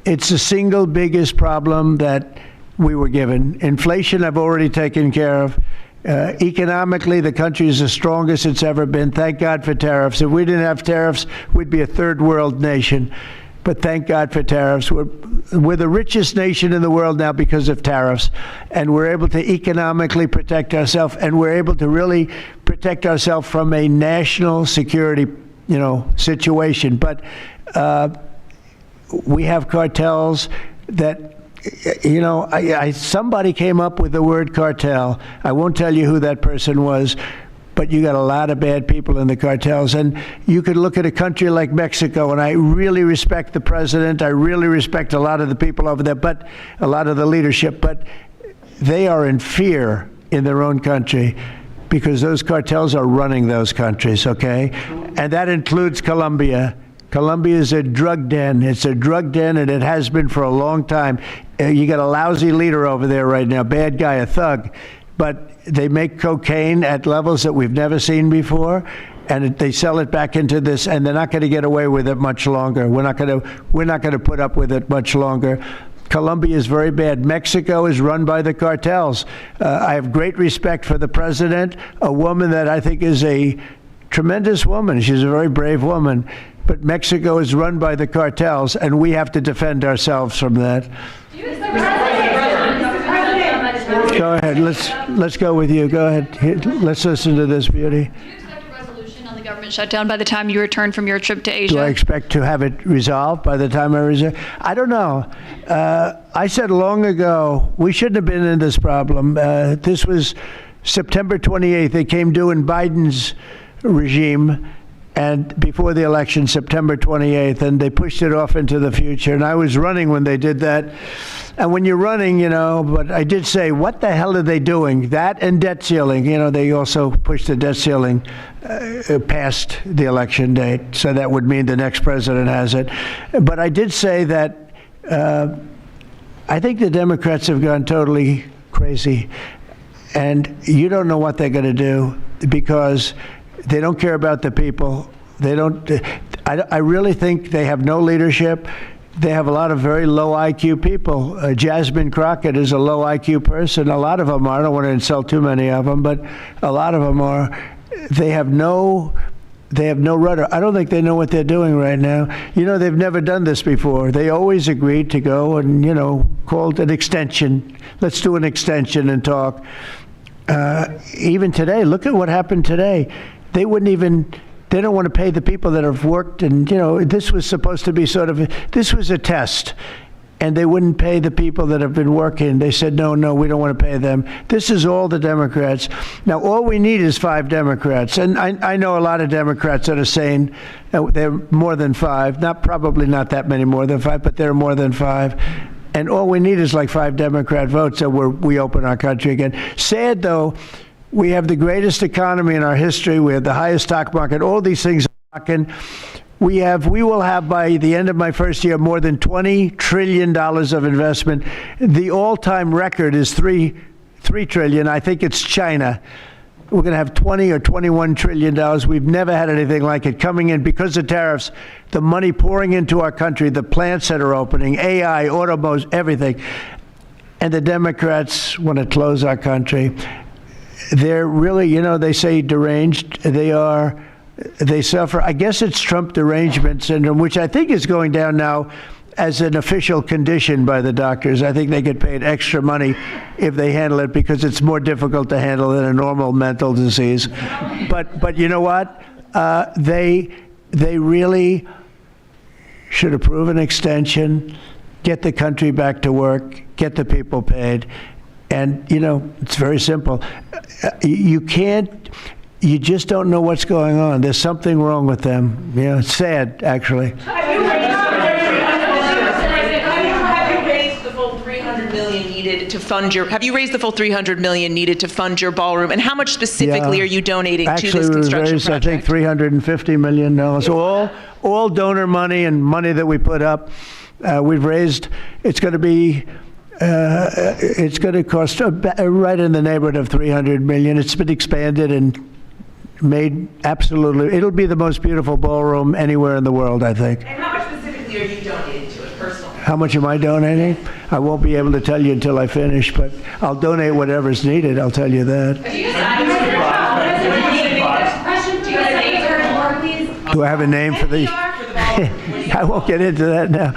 It's the single biggest problem that we were given. Inflation, I've already taken care of. Economically, the country is the strongest it's ever been. Thank God for tariffs. If we didn't have tariffs, we'd be a third world nation. But thank God for tariffs. We're the richest nation in the world now because of tariffs. And we're able to economically protect ourselves, and we're able to really protect ourselves from a national security, situation. But we have cartels that, somebody came up with the word cartel. I won't tell you who that person was, but you got a lot of bad people in the cartels. And you could look at a country like Mexico, and I really respect the president. I really respect a lot of the people over there, but a lot of the leadership. But they are in fear in their own country because those cartels are running those countries, okay? And that includes Colombia. Colombia is a drug den. It's a drug den, and it has been for a long time. You got a lousy leader over there right now, bad guy, a thug. But they make cocaine at levels that we've never seen before, and they sell it back into this, and they're not going to get away with it much longer. We're not going to put up with it much longer. Colombia is very bad. Mexico is run by the cartels. I have great respect for the president, a woman that I think is a tremendous woman. She's a very brave woman. But Mexico is run by the cartels, and we have to defend ourselves from that. Go ahead. Let's go with you. Go ahead. Let's listen to this beauty. Do you expect a resolution on the government shutdown by the time you return from your trip to Asia? Do I expect to have it resolved by the time I return? I don't know. I said long ago we shouldn't have been in this problem. This was September 28th. It came due in Biden's regime, and before the election, September 28th, and they pushed it off into the future. And I was running when they did that. And when you're running, but I did say, what the hell are they doing? That and debt ceiling. They also pushed the debt ceiling past the election date. So that would mean the next president has it. But I did say that I think the Democrats have gone totally crazy. And you don't know what they're going to do because they don't care about the people. I really think they have no leadership. They have a lot of very low IQ people. Jasmine Crockett is a low IQ person. A lot of them are. I don't want to insult too many of them, but a lot of them are. They have no rudder. I don't think they know what they're doing right now. They've never done this before. They always agreed to go and, called an extension. Let's do an extension and talk. Even today, look at what happened today. They don't want to pay the people that have worked, and this was supposed to be this was a test, and they wouldn't pay the people that have been working. They said, no, we don't want to pay them. This is all the Democrats. Now, all we need is 5 Democrats, and I know a lot of Democrats that are saying they're more than 5, probably not that many more than 5, but they're more than 5. And all we need is like 5 Democrat votes so we open our country again. Sad, though, we have the greatest economy in our history. We have the highest stock market. All these things are rocking. We will have by the end of my first year more than $20 trillion of investment. The all-time record is $3 trillion. I think it's China. We're going to have $20 or $21 trillion. We've never had anything like it coming in because of tariffs. The money pouring into our country, the plants that are opening, AI, automobiles, everything. And the Democrats want to close our country. They're really, they say deranged. They are they suffer. I guess it's Trump derangement syndrome, which I think is going down now as an official condition by the doctors. I think they get paid extra money if they handle it because it's more difficult to handle than a normal mental disease. But you know what? They really should approve an extension, get the country back to work, get the people paid. And, you know, it's very simple. You just don't know what's going on. There's something wrong with them. You know, it's sad, actually. Have you raised the full $300 million needed to fund your? Have you raised the full $300 million needed to fund your ballroom? And how much specifically are you donating to this construction raised, project? I think $350 million. So all donor money and money that we put up, we've raised. It's going to be. It's going to cost right in the neighborhood of $300 million. It's been expanded and made absolutely. It'll be the most beautiful ballroom anywhere in the world, I think. And how much specifically are you donating to it personally? How much am I donating? I won't be able to tell you until I finish, but I'll donate whatever's needed. I'll tell you that. Do I have a name for the? I won't get into that now.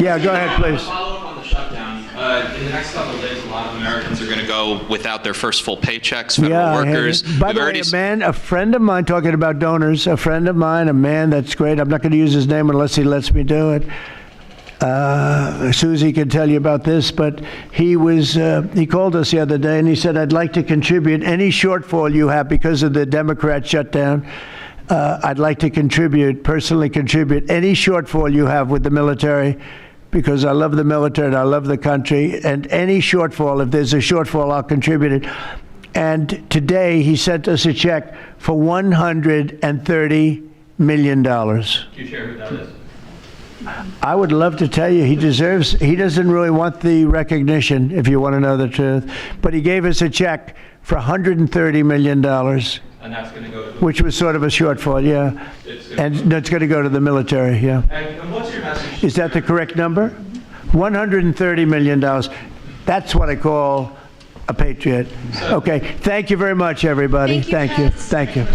Yeah, go ahead, please. Follow up on the shutdown. In the next couple of days, a lot of Americans are going to go without their first full paychecks. Federal workers. By the way, a friend of mine, talking about donors, a friend of mine, a man that's great. I'm not going to use his name unless he lets me do it. Susie can tell you about this, but he called us the other day and he said, I'd like to contribute any shortfall you have because of the Democrat shutdown. I'd like to personally contribute any shortfall you have with the military, because I love the military and I love the country, and any shortfall, if there's a shortfall, I'll contribute it. And today he sent us a check for $130 million. Can you share who that is? I would love to tell you. He doesn't really want the recognition, if you want to know the truth, but he gave us a check for $130 million. And that's going to go to which was sort of a shortfall, yeah. And it's going to go to the military, yeah. And what's your message? Is that the correct number? $130 million. That's what I call a patriot. Okay, thank you very much, everybody. Thank you. Thank you.